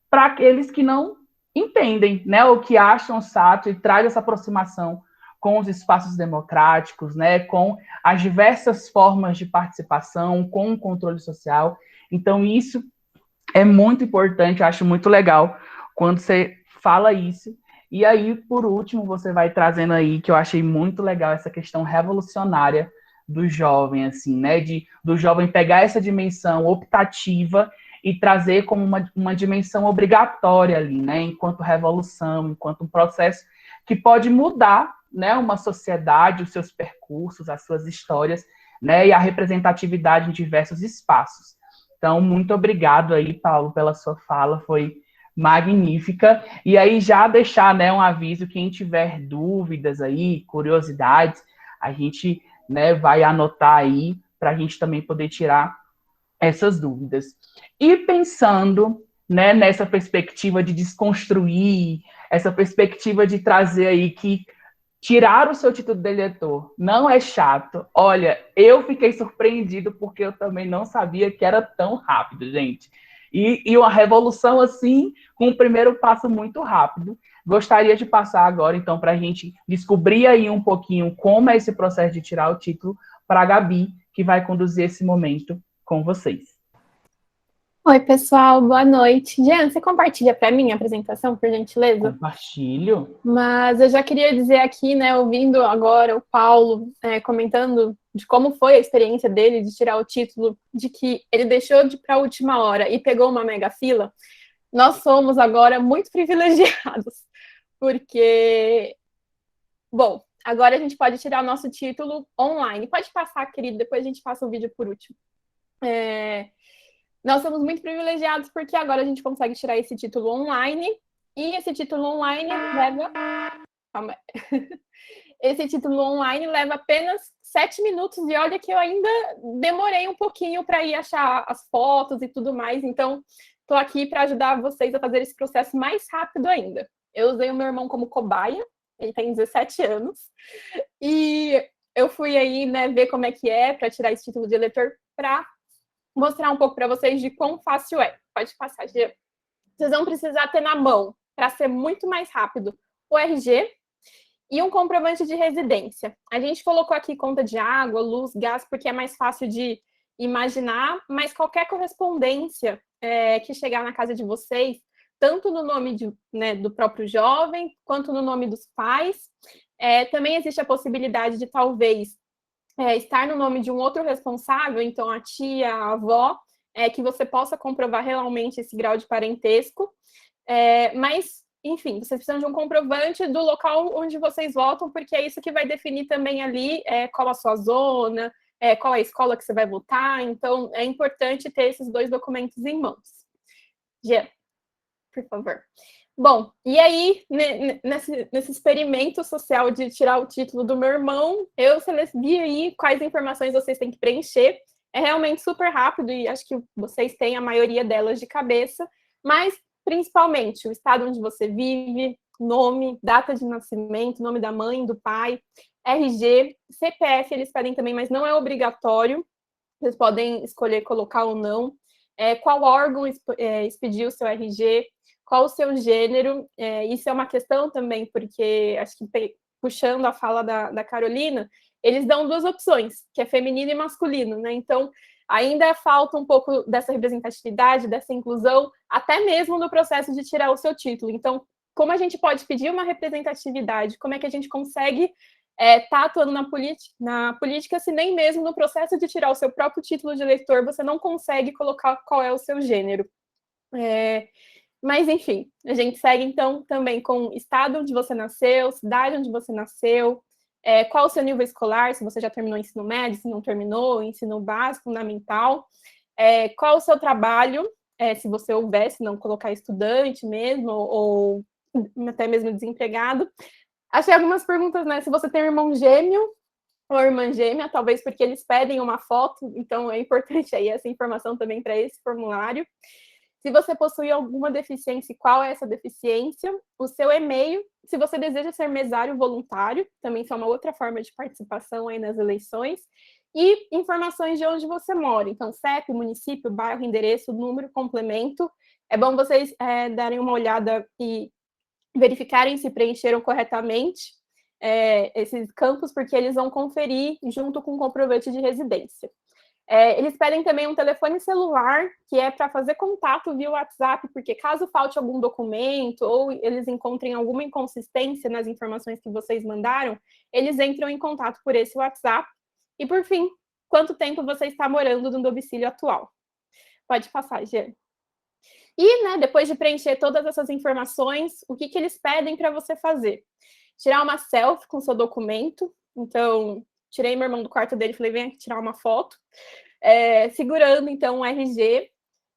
para aqueles que não entendem, né, o que acham chato e traz essa aproximação com os espaços democráticos, né, com as diversas formas de participação, com o controle social. Então, isso é muito importante, eu acho muito legal quando você fala isso. E aí, por último, você vai trazendo aí, que eu achei muito legal, essa questão revolucionária do jovem, assim, né? Do jovem pegar essa dimensão optativa e trazer como uma dimensão obrigatória ali, né? Enquanto revolução, enquanto um processo que pode mudar, né? Uma sociedade, os seus percursos, as suas histórias, né? E a representatividade em diversos espaços. Então, muito obrigado aí, Paulo, pela sua fala, foi magnífica. E aí, já deixar, né, um aviso, quem tiver dúvidas aí, curiosidades, a gente, né, vai anotar aí para a gente também poder tirar essas dúvidas. E pensando, né, nessa perspectiva de desconstruir, essa perspectiva de trazer aí que tirar o seu título de eleitor não é chato. Olha, eu fiquei surpreendido porque eu também não sabia que era tão rápido, gente. E uma revolução assim, com um primeiro passo muito rápido. Gostaria de passar agora, então, para a gente descobrir aí um pouquinho como é esse processo de tirar o título para a Gabi, que vai conduzir esse momento com vocês. Oi, pessoal, boa noite. Jean, você compartilha para mim a apresentação, por gentileza? Compartilho. Mas eu já queria dizer aqui, né, ouvindo agora o Paulo comentando de como foi a experiência dele de tirar o título, de que ele deixou de para a última hora e pegou uma mega fila. Nós somos agora muito privilegiados, porque, bom, agora a gente pode tirar o nosso título online. Pode passar, querido, depois a gente passa o vídeo por último. Nós somos muito privilegiados porque agora a gente consegue tirar esse título online, e esse título online leva... Calma aí. Esse título online leva apenas 7 minutos, e olha que eu ainda demorei um pouquinho para ir achar as fotos e tudo mais, então estou aqui para ajudar vocês a fazer esse processo mais rápido ainda. Eu usei o meu irmão como cobaia, ele tem 17 anos, e eu fui aí, né, ver como é que é para tirar esse título de eleitor, para mostrar um pouco para vocês de quão fácil é. Pode passar, Gia. Vocês vão precisar ter na mão, para ser muito mais rápido, o RG e um comprovante de residência. A gente colocou aqui conta de água, luz, gás, porque é mais fácil de imaginar, mas qualquer correspondência que chegar na casa de vocês, tanto no nome do próprio jovem, quanto no nome dos pais, também existe a possibilidade de, talvez, estar no nome de um outro responsável, então a tia, a avó, que você possa comprovar realmente esse grau de parentesco, mas, enfim, vocês precisam de um comprovante do local onde vocês votam, porque é isso que vai definir também ali qual a sua zona, qual a escola que você vai votar, então é importante ter esses 2 documentos em mãos. Gia, por favor. Bom, e aí, nesse experimento social de tirar o título do meu irmão, eu selecionei aí quais informações vocês têm que preencher. É realmente super rápido e acho que vocês têm a maioria delas de cabeça, mas principalmente o estado onde você vive, nome, data de nascimento, nome da mãe, do pai, RG, CPF eles pedem também, mas não é obrigatório, vocês podem escolher colocar ou não. Qual órgão expediu o seu RG, qual o seu gênero, isso é uma questão também, porque acho que puxando a fala da Carolina, eles dão 2 opções, que é feminino e masculino, né? Então, ainda falta um pouco dessa representatividade, dessa inclusão, até mesmo no processo de tirar o seu título. Então, como a gente pode pedir uma representatividade? Como é que a gente consegue estar atuando na política, se nem mesmo no processo de tirar o seu próprio título de eleitor você não consegue colocar qual é o seu gênero? Mas, enfim, a gente segue, então, também com o estado onde você nasceu, cidade onde você nasceu, qual o seu nível escolar, se você já terminou o ensino médio, se não terminou, ensino básico, fundamental, qual o seu trabalho, se você houver, se não colocar estudante mesmo, ou até mesmo desempregado. Achei algumas perguntas, né? Se você tem um irmão gêmeo ou irmã gêmea, talvez porque eles pedem uma foto, então é importante aí essa informação também para esse formulário. Se você possui alguma deficiência, qual é essa deficiência? O seu e-mail, se você deseja ser mesário voluntário, também é uma outra forma de participação aí nas eleições, e informações de onde você mora, então CEP, município, bairro, endereço, número, complemento. É bom vocês darem uma olhada e verificarem se preencheram corretamente esses campos, porque eles vão conferir junto com o comprovante de residência. Eles pedem também um telefone celular, que é para fazer contato via WhatsApp, porque caso falte algum documento ou eles encontrem alguma inconsistência nas informações que vocês mandaram, eles entram em contato por esse WhatsApp. E, por fim, quanto tempo você está morando no domicílio atual. Pode passar, Jean. E, né, depois de preencher todas essas informações, o que eles pedem para você fazer? Tirar uma selfie com seu documento. Então, tirei meu irmão do quarto dele e falei, vem aqui tirar uma foto. Segurando, então, um RG.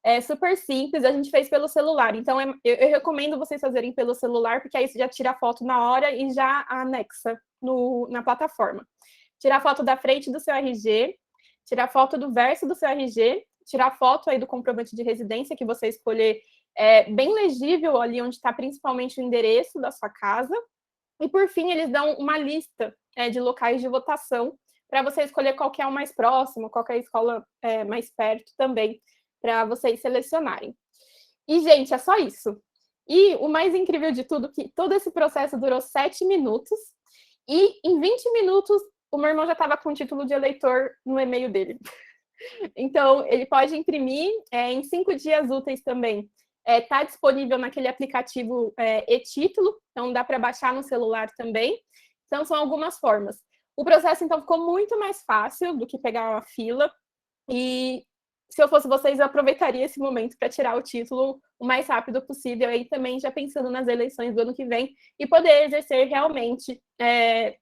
É super simples, a gente fez pelo celular. Então, eu recomendo vocês fazerem pelo celular, porque aí você já tira a foto na hora e já anexa na plataforma. Tirar foto da frente do seu RG, tirar foto do verso do seu RG, tirar foto aí do comprovante de residência que você escolher, bem legível ali onde está principalmente o endereço da sua casa. E, por fim, eles dão uma lista de locais de votação para você escolher qual que é o mais próximo, qual que é a escola mais perto também, para vocês selecionarem. E, gente, é só isso. E o mais incrível de tudo, que todo esse processo durou 7 minutos, e em 20 minutos o meu irmão já estava com o título de eleitor no e-mail dele. Então, ele pode imprimir em 5 dias úteis também. Está disponível naquele aplicativo e-título, então dá para baixar no celular também. Então, são algumas formas. O processo, então, ficou muito mais fácil do que pegar uma fila. E, se eu fosse vocês, eu aproveitaria esse momento para tirar o título o mais rápido possível, aí também já pensando nas eleições do ano que vem, e poder exercer realmente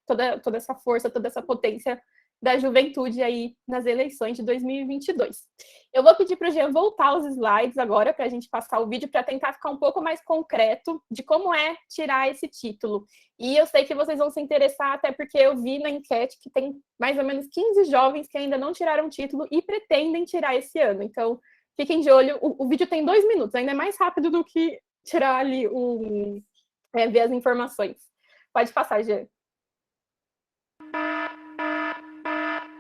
toda essa força, toda essa potência da juventude aí nas eleições de 2022. Eu vou pedir para o Jean voltar os slides agora, para a gente passar o vídeo, para tentar ficar um pouco mais concreto de como é tirar esse título. E eu sei que vocês vão se interessar, até porque eu vi na enquete que tem mais ou menos 15 jovens que ainda não tiraram o título e pretendem tirar esse ano. Então, fiquem de olho. O vídeo tem 2 minutos, ainda é mais rápido do que tirar ali ver as informações. Pode passar, Jean.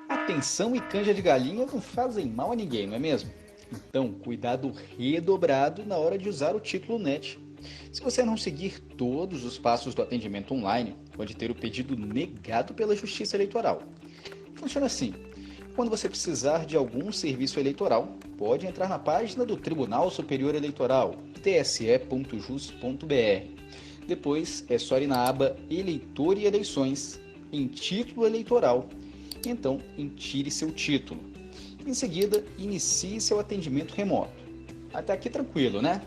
Atenção e canja de galinha não fazem mal a ninguém, não é mesmo? Então, cuidado redobrado na hora de usar o título NET. Se você não seguir todos os passos do atendimento online, pode ter o pedido negado pela Justiça Eleitoral. Funciona assim: quando você precisar de algum serviço eleitoral, pode entrar na página do Tribunal Superior Eleitoral, tse.jus.br. Depois é só ir na aba Eleitor e Eleições, em Título Eleitoral. Então, tire seu título. Em seguida, inicie seu atendimento remoto. Até aqui tranquilo, né?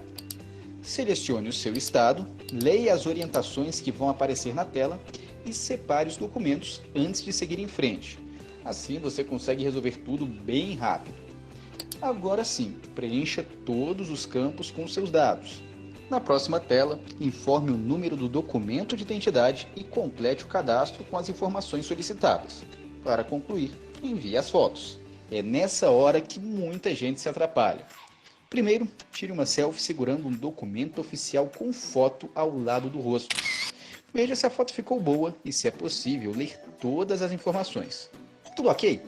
Selecione o seu estado, leia as orientações que vão aparecer na tela e separe os documentos antes de seguir em frente. Assim você consegue resolver tudo bem rápido. Agora sim, preencha todos os campos com seus dados. Na próxima tela, informe o número do documento de identidade e complete o cadastro com as informações solicitadas. Para concluir, envie as fotos. É nessa hora que muita gente se atrapalha. Primeiro, tire uma selfie segurando um documento oficial com foto ao lado do rosto. Veja se a foto ficou boa e se é possível ler todas as informações. Tudo ok?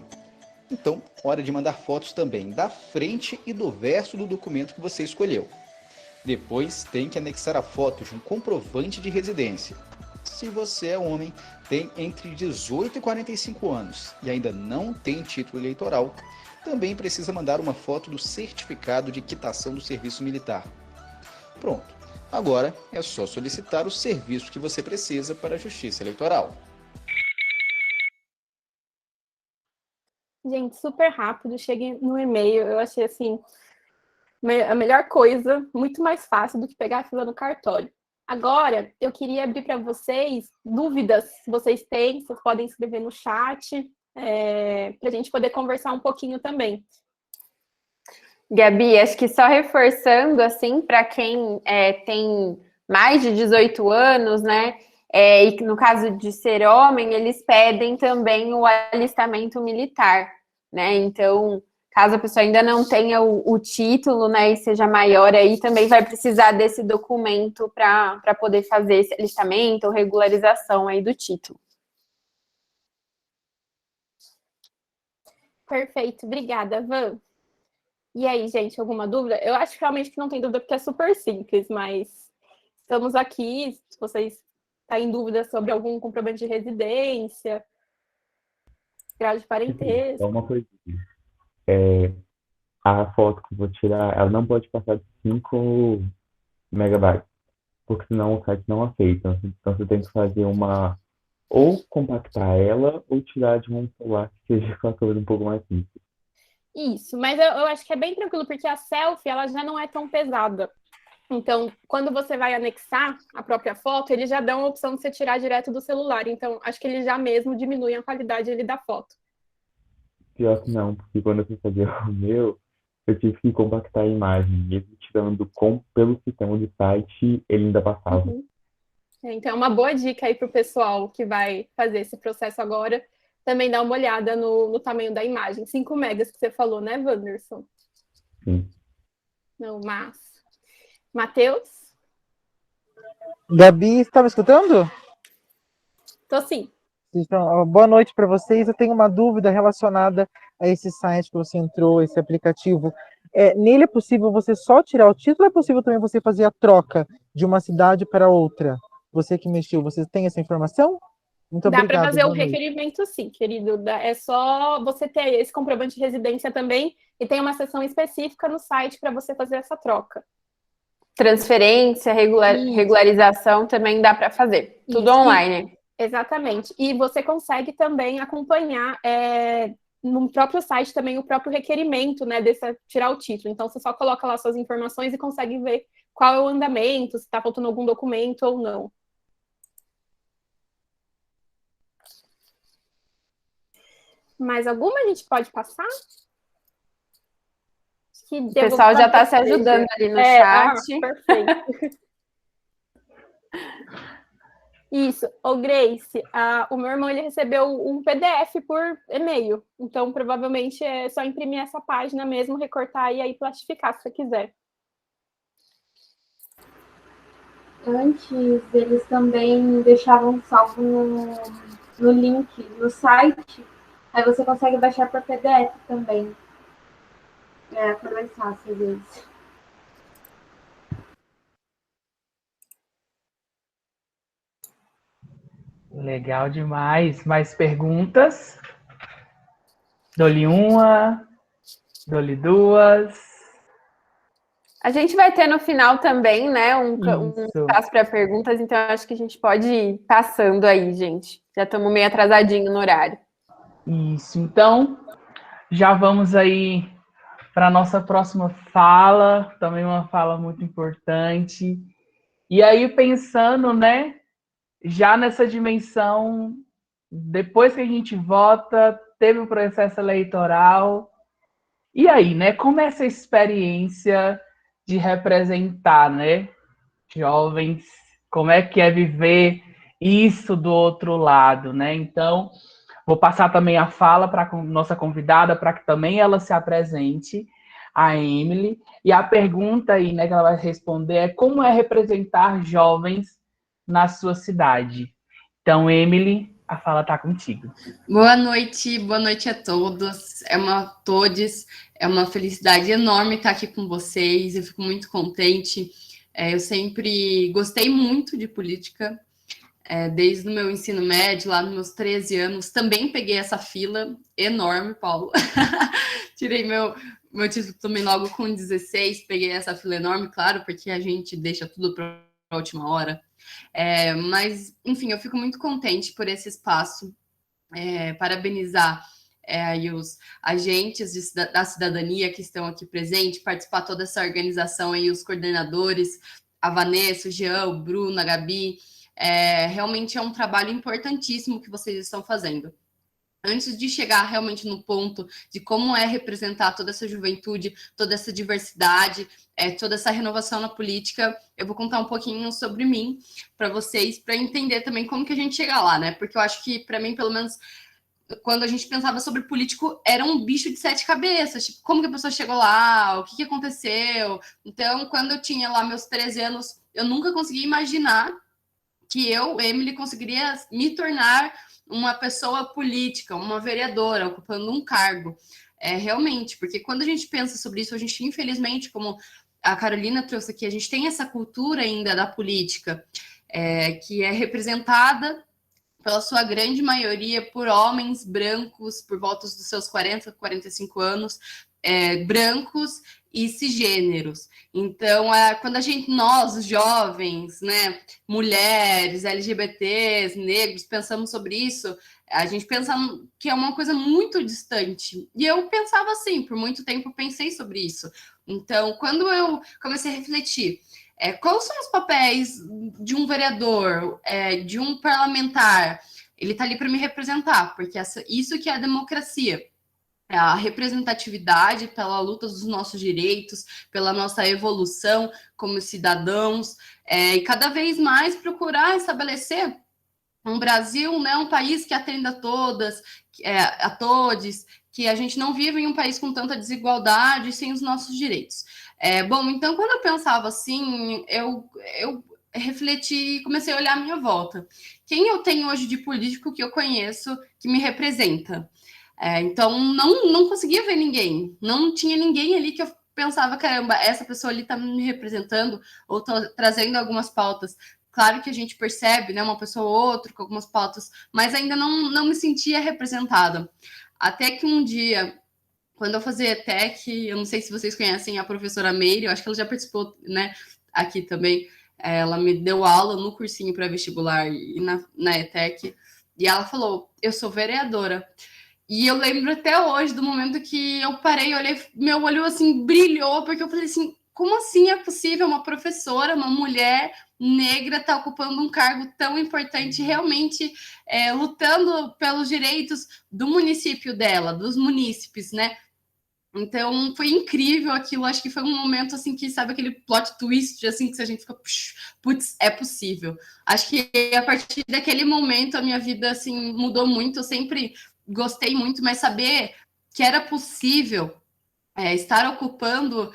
Então, hora de mandar fotos também da frente e do verso do documento que você escolheu. Depois, tem que anexar a foto de um comprovante de residência. Se você é homem, tem entre 18 e 45 anos e ainda não tem título eleitoral, também precisa mandar uma foto do certificado de quitação do serviço militar. Pronto, agora é só solicitar o serviço que você precisa para a Justiça Eleitoral. Gente, super rápido, cheguei no e-mail, eu achei assim, a melhor coisa, muito mais fácil do que pegar a fila no cartório. Agora, eu queria abrir para vocês dúvidas, se vocês têm, vocês podem escrever no chat, para a gente poder conversar um pouquinho também. Gabi, acho que só reforçando, assim, para quem tem mais de 18 anos, né, e no caso de ser homem, eles pedem também o alistamento militar, né, então, caso a pessoa ainda não tenha o título, né, e seja maior, aí também vai precisar desse documento para poder fazer esse alistamento ou regularização aí do título. Perfeito, obrigada, Van. E aí, gente, alguma dúvida? Eu acho realmente que não tem dúvida, porque é super simples, mas estamos aqui, se vocês estão em dúvida sobre algum comprovante de residência, grau de parentesco. Só uma coisinha. A foto que eu vou tirar, ela não pode passar de 5 megabytes, porque senão o site não aceita. Então você tem que fazer uma ou compactar ela ou tirar de um celular que seja com a câmera um pouco mais simples. Isso, mas eu acho que é bem tranquilo, porque a selfie, ela já não é tão pesada. Então, quando você vai anexar a própria foto, eles já dão a opção de você tirar direto do celular. Então, acho que eles já mesmo diminuem a qualidade ali da foto. Pior que não, porque quando eu fui fazer o meu, eu tive que compactar a imagem, mesmo tirando pelo sistema do site, ele ainda passava. Uhum. Então, é uma boa dica aí para o pessoal que vai fazer esse processo agora, também dar uma olhada no tamanho da imagem. 5 megas que você falou, né, Wanderson? Sim. Não, mas... Matheus? Gabi, está me escutando? Tô sim. Então, boa noite para vocês. Eu tenho uma dúvida relacionada a esse site que você entrou, esse aplicativo. Nele é possível você só tirar o título ou é possível também você fazer a troca de uma cidade para outra? Você que mexeu, você tem essa informação? Muito Dá para obrigado. fazer o Boa noite. requerimento, sim, querido. É só você ter esse comprovante de residência também e tem uma seção específica no site para você fazer essa troca. Transferência, Isso. regularização também dá para fazer. Tudo Isso. online. Exatamente. E você consegue também acompanhar no próprio site também o próprio requerimento, né, desse tirar o título. Então, você só coloca lá suas informações e consegue ver qual é o andamento, se está faltando algum documento ou não. Mais alguma a gente pode passar? O pessoal já está se ajudando ali no chat. Perfeito. Isso. Ô, Grace, o meu irmão ele recebeu um PDF por e-mail. Então, provavelmente, é só imprimir essa página mesmo, recortar e aí plastificar, se você quiser. Antes, eles também deixavam salvo no link, no site. Aí você consegue baixar para PDF também. Foi mais fácil às vezes. Legal demais. Mais perguntas? Dou-lhe uma, dou-lhe duas. A gente vai ter no final também, né, um Isso. espaço para perguntas, então acho que a gente pode ir passando aí, gente. Já estamos meio atrasadinho no horário. Isso. Então, já vamos aí para a nossa próxima fala, também uma fala muito importante. E aí, pensando, né, já nessa dimensão, depois que a gente vota, teve o processo eleitoral. E aí, né, como é essa experiência de representar, né, jovens, como é que é viver isso do outro lado, né? Então, vou passar também a fala para a nossa convidada, para que também ela se apresente, a Emily. E a pergunta aí, né, que ela vai responder é como é representar jovens na sua cidade. Então, Emily, a fala está contigo. Boa noite a todos. Todes. É uma felicidade enorme estar aqui com vocês. Eu fico muito contente. Eu sempre gostei muito de política. Desde o meu ensino médio, lá nos meus 13 anos, também peguei essa fila enorme, Paulo. Tirei meu título também logo com 16, peguei essa fila enorme, claro, porque a gente deixa tudo para a última hora. Mas, enfim, eu fico muito contente por esse espaço. Parabenizar aí os agentes da cidadania que estão aqui presentes, participar toda essa organização aí, os coordenadores, a Vanessa, o Jean, o Bruno, a Gabi. Realmente é um trabalho importantíssimo que vocês estão fazendo. Antes de chegar realmente no ponto de como é representar toda essa juventude, toda essa diversidade, toda essa renovação na política, eu vou contar um pouquinho sobre mim para vocês, para entender também como que a gente chega lá, né? Porque eu acho que, para mim, pelo menos, quando a gente pensava sobre político, era um bicho de 7 cabeças. Tipo, como que a pessoa chegou lá? O que aconteceu? Então, quando eu tinha lá meus 13 anos, eu nunca conseguia imaginar que eu, Emily, conseguiria me tornar uma pessoa política, uma vereadora, ocupando um cargo. Realmente, porque quando a gente pensa sobre isso, a gente, infelizmente, como a Carolina trouxe aqui, a gente tem essa cultura ainda da política, que é representada pela sua grande maioria por homens brancos, por volta dos seus 40, 45 anos, brancos e cisgêneros. Então, quando nós, os jovens, né, mulheres, LGBTs, negros, pensamos sobre isso, a gente pensa que é uma coisa muito distante. E eu pensava assim, por muito tempo eu pensei sobre isso. Então, quando eu comecei a refletir, quais são os papéis de um vereador, de um parlamentar? Ele está ali para me representar, porque isso que é a democracia. A representatividade pela luta dos nossos direitos, pela nossa evolução como cidadãos, e cada vez mais procurar estabelecer um Brasil, né, um país que atenda a todas, a todos, que a gente não vive em um país com tanta desigualdade sem os nossos direitos. Bom, então, quando eu pensava assim, eu refleti e comecei a olhar a minha volta. Quem eu tenho hoje de político que eu conheço que me representa? Então, não conseguia ver ninguém. Não tinha ninguém ali que eu pensava, caramba, essa pessoa ali está me representando ou tá trazendo algumas pautas. Claro que a gente percebe, né, uma pessoa ou outra com algumas pautas, mas ainda não me sentia representada. Até que um dia, quando eu fazia ETEC, eu não sei se vocês conhecem a professora Meire, eu acho que ela já participou, né, aqui também. Ela me deu aula no cursinho pré-vestibular e na ETEC, e ela falou, eu sou vereadora. E eu lembro até hoje do momento que eu parei, olhei, meu olho assim brilhou, porque eu falei assim, como assim é possível uma professora, uma mulher negra estar ocupando um cargo tão importante, realmente lutando pelos direitos do município dela, dos munícipes, né? Então, foi incrível aquilo, acho que foi um momento, assim, que, sabe, aquele plot twist, assim, que a gente fica, putz, é possível. Acho que a partir daquele momento, a minha vida, assim, mudou muito, eu sempre gostei muito, mas saber que era possível estar ocupando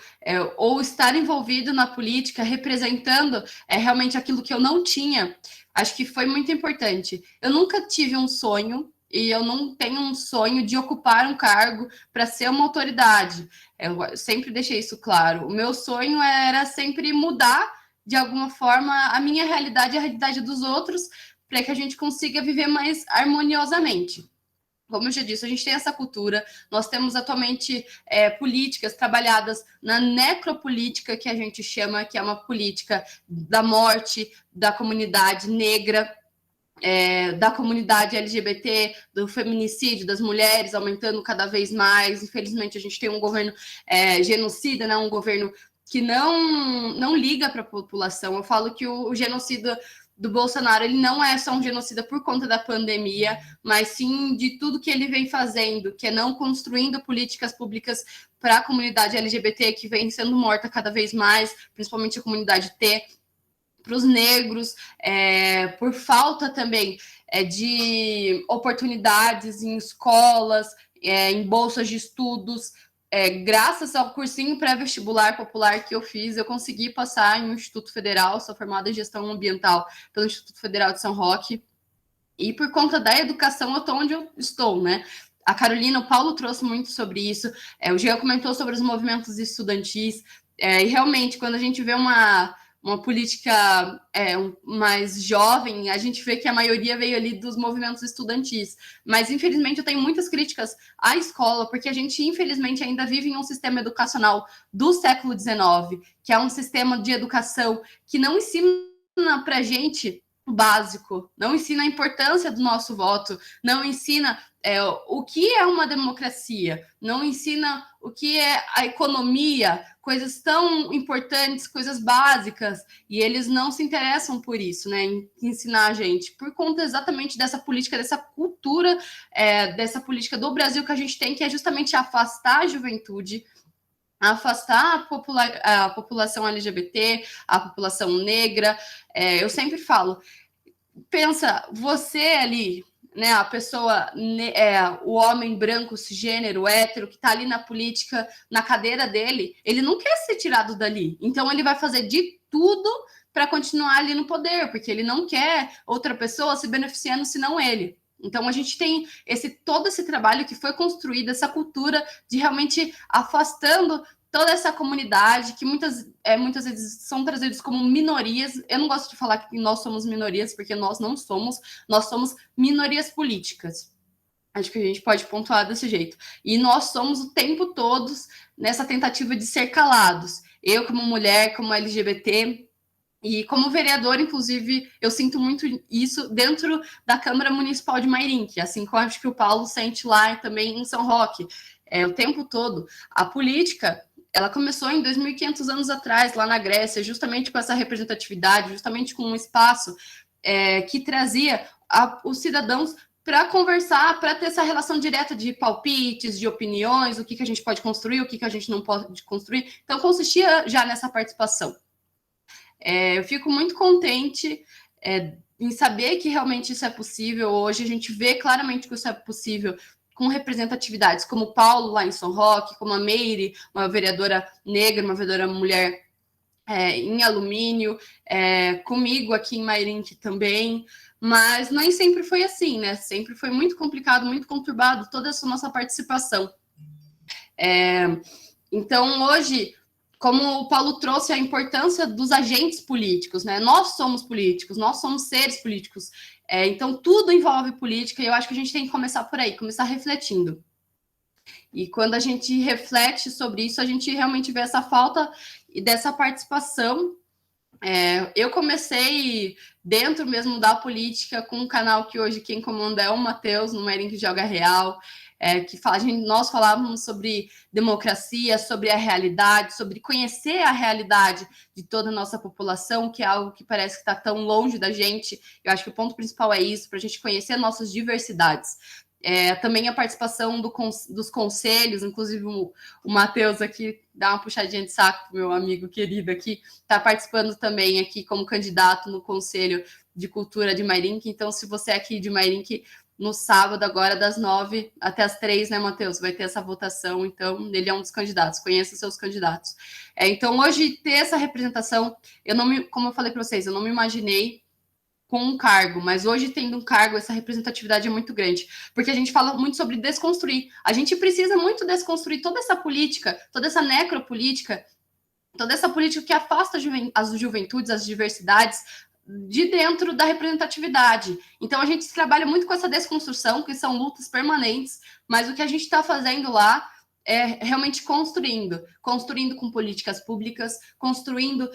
ou estar envolvido na política, representando realmente aquilo que eu não tinha, acho que foi muito importante. Eu nunca tive um sonho e eu não tenho um sonho de ocupar um cargo para ser uma autoridade. Eu sempre deixei isso claro. O meu sonho era sempre mudar, de alguma forma, a minha realidade e a realidade dos outros, para que a gente consiga viver mais harmoniosamente. Como eu já disse, a gente tem essa cultura, nós temos atualmente políticas trabalhadas na necropolítica, que a gente chama, que é uma política da morte da comunidade negra, da comunidade LGBT, do feminicídio das mulheres, aumentando cada vez mais. Infelizmente, a gente tem um governo genocida, né? Um governo que não liga para a população. Eu falo que o genocida do Bolsonaro, ele não é só um genocida por conta da pandemia, mas sim de tudo que ele vem fazendo, que é não construindo políticas públicas para a comunidade LGBT, que vem sendo morta cada vez mais, principalmente a comunidade T, para os negros, por falta também de oportunidades em escolas, em bolsas de estudos. Graças ao cursinho pré-vestibular popular que eu fiz, eu consegui passar em um Instituto Federal, sou formada em Gestão Ambiental pelo Instituto Federal de São Roque, e por conta da educação eu estou onde eu estou, né? A Carolina, o Paulo trouxe muito sobre isso, o Jean comentou sobre os movimentos estudantis, e realmente, quando a gente vê uma política mais jovem, a gente vê que a maioria veio ali dos movimentos estudantis. Mas, infelizmente, eu tenho muitas críticas à escola, porque a gente, infelizmente, ainda vive em um sistema educacional do século XIX, que é um sistema de educação que não ensina para a gente o básico, não ensina a importância do nosso voto, não ensina o que é uma democracia, não ensina o que é a economia, coisas tão importantes, coisas básicas, e eles não se interessam por isso, né, em ensinar a gente, por conta exatamente dessa política, dessa cultura, dessa política do Brasil que a gente tem, que é justamente afastar a juventude, afastar a população LGBT, a população negra. Eu sempre falo, pensa, você ali, né, a pessoa, o homem branco, cisgênero, hétero, que está ali na política, na cadeira dele, ele não quer ser tirado dali. Então, ele vai fazer de tudo para continuar ali no poder, porque ele não quer outra pessoa se beneficiando, senão ele. Então, a gente tem todo esse trabalho que foi construído, essa cultura de realmente afastando toda essa comunidade, que muitas vezes são trazidos como minorias. Eu não gosto de falar que nós somos minorias, porque nós não somos, nós somos minorias políticas. Acho que a gente pode pontuar desse jeito. E nós somos o tempo todo nessa tentativa de ser calados. Eu, como mulher, como LGBT, e como vereadora, inclusive, eu sinto muito isso dentro da Câmara Municipal de Mairinque, assim como acho que o Paulo sente lá também em São Roque, o tempo todo. A política, ela começou em 2.500 anos atrás, lá na Grécia, justamente com essa representatividade, justamente com um espaço que trazia os cidadãos para conversar, para ter essa relação direta de palpites, de opiniões, o que a gente pode construir, o que a gente não pode construir. Então, consistia já nessa participação. Eu fico muito contente em saber que realmente isso é possível. Hoje a gente vê claramente que isso é possível com representatividades como o Paulo lá em São Roque, como a Meire, uma vereadora negra, uma vereadora mulher em alumínio, comigo aqui em Mairinque também, mas nem sempre foi assim, né? Sempre foi muito complicado, muito conturbado toda essa nossa participação. Então, hoje, como o Paulo trouxe a importância dos agentes políticos, né? Nós somos políticos, nós somos seres políticos. Então, tudo envolve política e eu acho que a gente tem que começar por aí, começar refletindo. E quando a gente reflete sobre isso, a gente realmente vê essa falta dessa participação. Eu comecei dentro mesmo da política com um canal que hoje quem comanda é o Matheus, no Mairinque Joga Real, que nós falávamos sobre democracia, sobre a realidade, sobre conhecer a realidade de toda a nossa população, que é algo que parece que está tão longe da gente. Eu acho que o ponto principal é isso, para a gente conhecer nossas diversidades. Também a participação dos conselhos, inclusive o Matheus aqui, dá uma puxadinha de saco pro meu amigo querido aqui, está participando também aqui como candidato no Conselho de Cultura de Mairinque. Então, se você é aqui de Mairinque, no sábado, agora das 9 até as 3, né, Matheus? Vai ter essa votação, então ele é um dos candidatos, conheça os seus candidatos. Então, hoje, ter essa representação, como eu falei para vocês, eu não me imaginei com um cargo, mas hoje tendo um cargo, essa representatividade é muito grande, porque a gente fala muito sobre desconstruir, a gente precisa muito desconstruir toda essa política, toda essa necropolítica, toda essa política que afasta as juventudes, as diversidades, de dentro da representatividade. Então, a gente trabalha muito com essa desconstrução, que são lutas permanentes, mas o que a gente está fazendo lá é realmente construindo com políticas públicas, construindo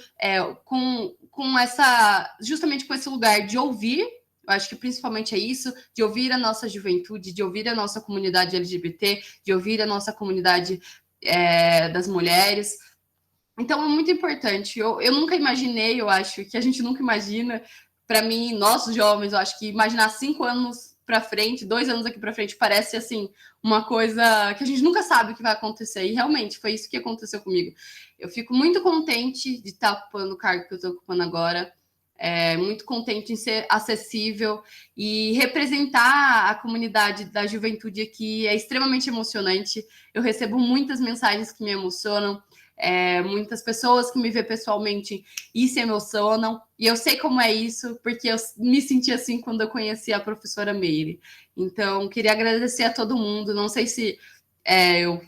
justamente com esse lugar de ouvir. Eu acho que principalmente é isso, de ouvir a nossa juventude, de ouvir a nossa comunidade LGBT, de ouvir a nossa comunidade das mulheres. Então, é muito importante. Eu nunca imaginei, eu acho que a gente nunca imagina, para mim, nós jovens, eu acho que imaginar 5 anos para frente, 2 anos aqui para frente, parece assim uma coisa que a gente nunca sabe o que vai acontecer. E realmente foi isso que aconteceu comigo. Eu fico muito contente de estar ocupando o cargo que eu estou ocupando agora. Muito contente em ser acessível e representar a comunidade da juventude aqui. É extremamente emocionante. Eu recebo muitas mensagens que me emocionam. Muitas pessoas que me vê pessoalmente e se emocionam, e eu sei como é isso, porque eu me senti assim quando eu conheci a professora Meire. Então, queria agradecer a todo mundo, não sei se eu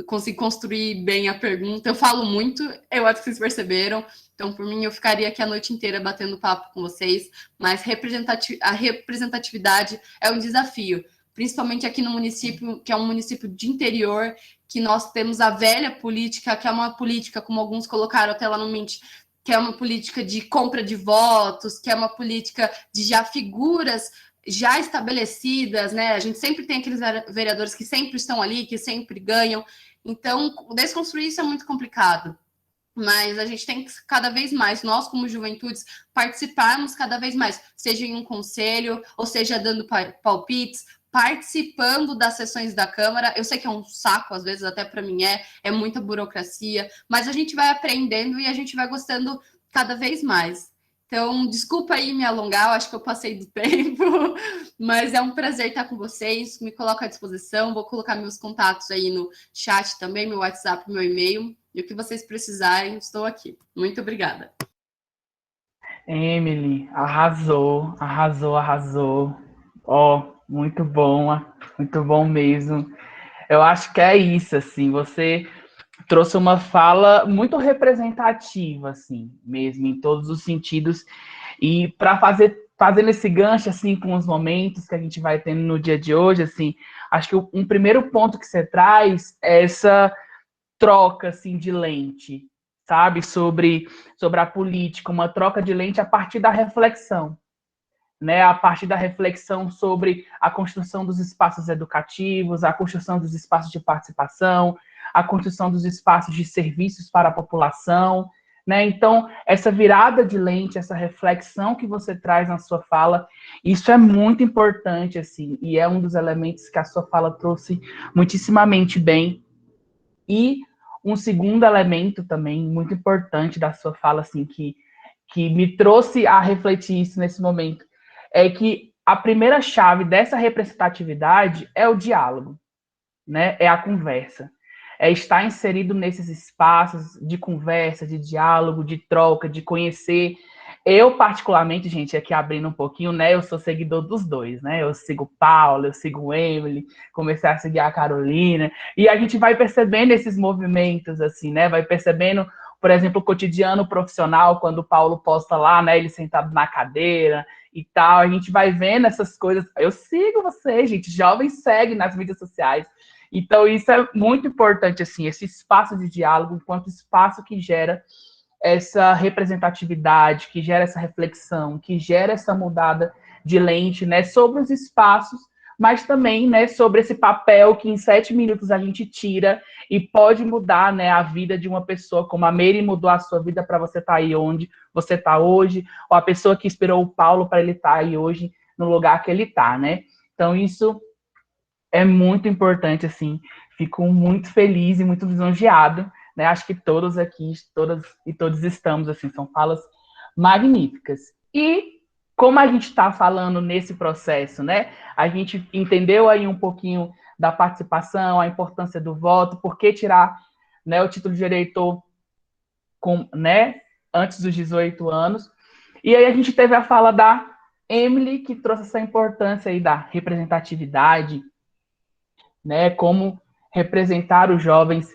consegui construir bem a pergunta, eu falo muito, eu acho que vocês perceberam, então, por mim, eu ficaria aqui a noite inteira batendo papo com vocês, mas a representatividade é um desafio, principalmente aqui no município, que é um município de interior, que nós temos a velha política, que é uma política, como alguns colocaram até lá no Mint, que é uma política de compra de votos, que é uma política de já figuras já estabelecidas, né? A gente sempre tem aqueles vereadores que sempre estão ali, que sempre ganham. Então, desconstruir isso é muito complicado. Mas a gente tem que cada vez mais, nós como juventudes, participarmos cada vez mais, seja em um conselho, ou seja dando palpites, participando das sessões da Câmara. Eu sei que é um saco, às vezes até para mim é muita burocracia, mas a gente vai aprendendo e a gente vai gostando cada vez mais. Então, desculpa aí me alongar, eu acho que eu passei do tempo, mas é um prazer estar com vocês, me coloco à disposição, vou colocar meus contatos aí no chat também, meu WhatsApp, meu e-mail, e o que vocês precisarem, estou aqui. Muito obrigada. Emily, arrasou, arrasou, arrasou. Muito bom mesmo. Eu acho que é isso, assim, você trouxe uma fala muito representativa, assim, mesmo, em todos os sentidos, e para fazendo esse gancho, assim, com os momentos que a gente vai tendo no dia de hoje, assim, acho que um primeiro ponto que você traz é essa troca, assim, de lente, sabe? Sobre a política, uma troca de lente a partir da reflexão, né? A partir da reflexão sobre a construção dos espaços educativos, a construção dos espaços de participação, a construção dos espaços de serviços para a população, né? Então, essa virada de lente, essa reflexão que você traz na sua fala, isso é muito importante, assim, e é um dos elementos que a sua fala trouxe muitíssimamente bem. E um segundo elemento também muito importante da sua fala, assim, que me trouxe a refletir isso nesse momento, é que a primeira chave dessa representatividade é o diálogo, né? É a conversa. É estar inserido nesses espaços de conversa, de diálogo, de troca, de conhecer. Eu, particularmente, gente, aqui abrindo um pouquinho, né? Eu sou seguidor dos dois, né? Eu sigo Paulo, eu sigo Emily, comecei a seguir a Carolina, e a gente vai percebendo esses movimentos, assim, né? Vai percebendo, por exemplo, o cotidiano profissional, quando o Paulo posta lá, né? Ele sentado na cadeira e tal, a gente vai vendo essas coisas. Eu sigo vocês, gente, jovens seguem nas mídias sociais. Então, isso é muito importante, assim, esse espaço de diálogo, enquanto espaço que gera essa representatividade, que gera essa reflexão, que gera essa mudada de lente, né, sobre os espaços, mas também, né, sobre esse papel que em 7 minutos a gente tira e pode mudar, né, a vida de uma pessoa, como a Mary mudou a sua vida para você estar aí onde você está hoje, ou a pessoa que inspirou o Paulo para ele estar aí hoje no lugar que ele está, né? Então, isso é muito importante, assim, fico muito feliz e muito lisonjeado, né? Acho que todos aqui, todas e todos estamos, assim, são falas magníficas. E como a gente está falando nesse processo, né? A gente entendeu aí um pouquinho da participação, a importância do voto, por que tirar, né, o título de eleitor com, né, antes dos 18 anos. E aí a gente teve a fala da Emily, que trouxe essa importância aí da representatividade, né, como representar os jovens,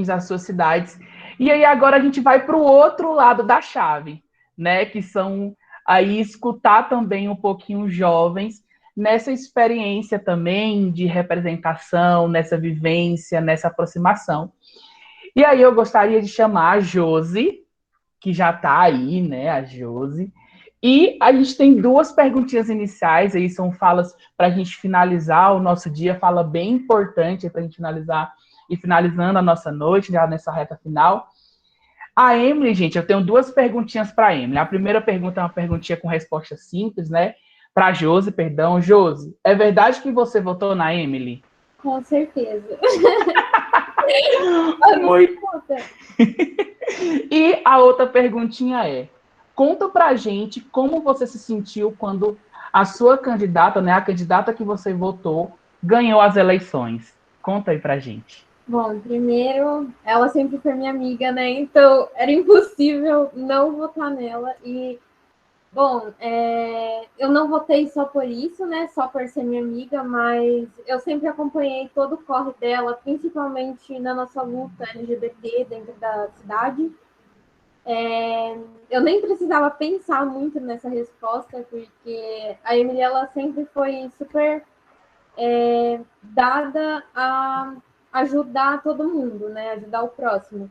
às suas cidades. E aí agora a gente vai para o outro lado da chave, né, que são aí escutar também um pouquinho os jovens nessa experiência também de representação, nessa vivência, nessa aproximação. E aí eu gostaria de chamar a Josi, que já está aí, né, a Josi. E a gente tem 2 perguntinhas iniciais, aí são falas para a gente finalizar o nosso dia, fala bem importante para a gente finalizar e finalizando a nossa noite, já nessa reta final. A Emily, gente, eu tenho 2 perguntinhas para a Emily. A primeira pergunta é uma perguntinha com resposta simples, né? Para a Josi, perdão. Josi, é verdade que você votou na Emily? Com certeza. Muito. E a outra perguntinha é: conta pra gente como você se sentiu quando a sua candidata, né, a candidata que você votou, ganhou as eleições. Conta aí pra gente. Bom, primeiro, ela sempre foi minha amiga, né? Então, era impossível não votar nela. E, bom, eu não votei só por isso, né? Só por ser minha amiga, mas eu sempre acompanhei todo o corre dela, principalmente na nossa luta LGBT dentro da cidade. Eu nem precisava pensar muito nessa resposta, porque a Emily, ela sempre foi super dada a ajudar todo mundo, né? Ajudar o próximo.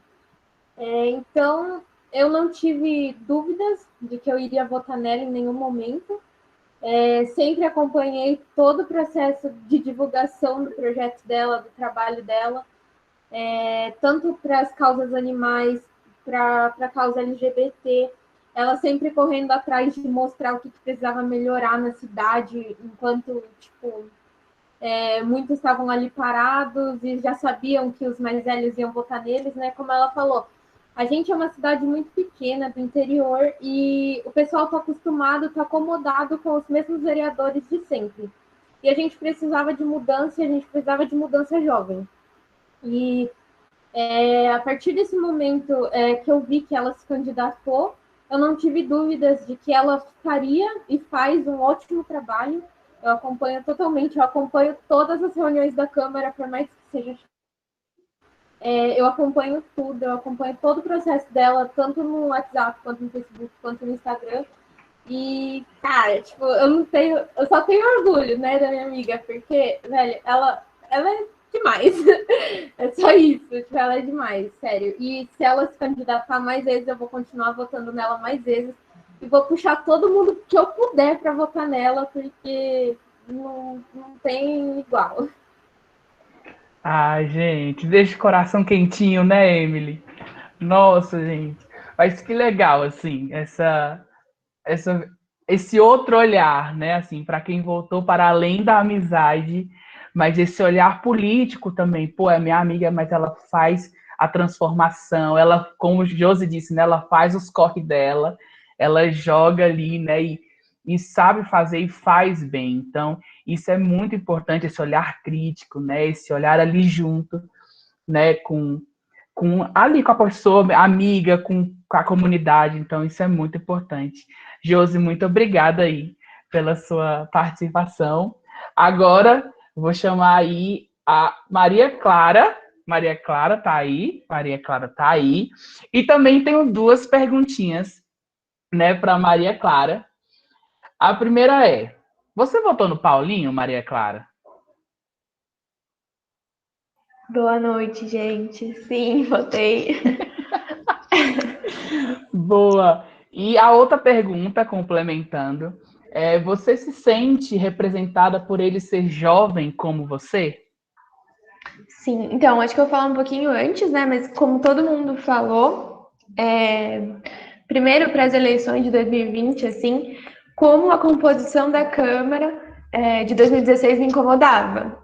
Então, eu não tive dúvidas de que eu iria votar nela em nenhum momento. Sempre acompanhei todo o processo de divulgação do projeto dela, do trabalho dela, tanto para as causas animais, para a causa LGBT, ela sempre correndo atrás de mostrar o que precisava melhorar na cidade, enquanto, tipo, muitos estavam ali parados e já sabiam que os mais velhos iam votar neles, né? Como ela falou, a gente é uma cidade muito pequena, do interior, e o pessoal está acostumado, está acomodado com os mesmos vereadores de sempre. E a gente precisava de mudança, e a gente precisava de mudança jovem. E a partir desse momento que eu vi que ela se candidatou, eu não tive dúvidas de que ela faria e faz um ótimo trabalho. Eu acompanho totalmente, eu acompanho todas as reuniões da Câmara, por mais que seja. Eu acompanho tudo, eu acompanho todo o processo dela, tanto no WhatsApp, quanto no Facebook, quanto no Instagram. E, cara, tipo, eu só tenho orgulho, né, da minha amiga, porque, velho, ela é demais. É só isso, tipo, ela é demais, sério. E se ela se candidatar mais vezes, eu vou continuar votando nela mais vezes. E vou puxar todo mundo que eu puder para votar nela, porque não tem igual. Ai, gente, deixa o coração quentinho, né, Emily? Nossa, gente. Mas que legal, assim, essa, esse outro olhar, né, assim, para quem voltou para além da amizade, mas esse olhar político também. Pô, é minha amiga, mas ela faz a transformação, ela, como o Josi disse, né, ela faz os corre dela, ela joga ali, né, e sabe fazer e faz bem. Então, isso é muito importante, esse olhar crítico, né, esse olhar ali junto, né, ali com a pessoa, amiga, com a comunidade. Então, isso é muito importante. Josi, muito obrigada aí pela sua participação. Agora, vou chamar aí a Maria Clara. Maria Clara tá aí. Maria Clara tá aí. E também tenho duas perguntinhas, né, para Maria Clara. A primeira é: você votou no Paulinho, Maria Clara? Boa noite, gente. Sim, votei. Boa. E a outra pergunta, complementando, você se sente representada por ele ser jovem como você? Sim, então, acho que eu vou falar um pouquinho antes, né? Mas como todo mundo falou, primeiro para as eleições de 2020, assim, como a composição da Câmara de 2016 me incomodava.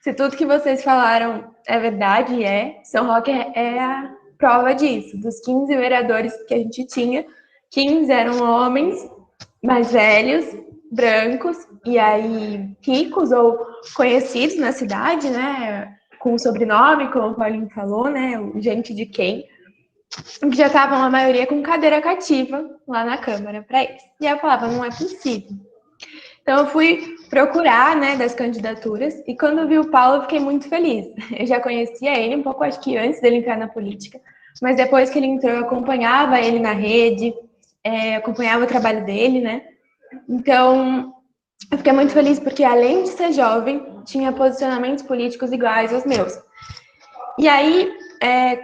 Se tudo que vocês falaram é verdade, São Roque é a prova disso. Dos 15 vereadores que a gente tinha, 15 eram homens mais velhos, brancos, e aí ricos ou conhecidos na cidade, né? Com sobrenome, como o Paulinho falou, né? Gente de quem, que já estavam a maioria com cadeira cativa lá na Câmara para eles. E aí eu falava, não é possível. Então eu fui procurar, né, das candidaturas, e quando eu vi o Paulo, eu fiquei muito feliz. Eu já conhecia ele um pouco, acho que antes dele entrar na política, mas depois que ele entrou, eu acompanhava ele na rede, acompanhava o trabalho dele, né? Então, eu fiquei muito feliz porque, além de ser jovem, tinha posicionamentos políticos iguais aos meus. E aí,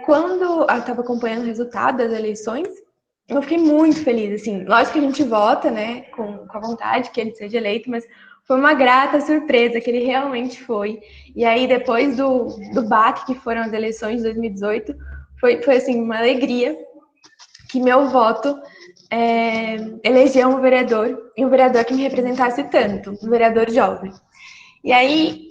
quando eu estava acompanhando o resultado das eleições, eu fiquei muito feliz, assim. Lógico que a gente vota, né, com a vontade que ele seja eleito, mas foi uma grata surpresa que ele realmente foi. E aí, depois do baque que foram as eleições de 2018, foi assim, uma alegria que meu voto elegeu um vereador, e um vereador que me representasse tanto, um vereador jovem. E aí,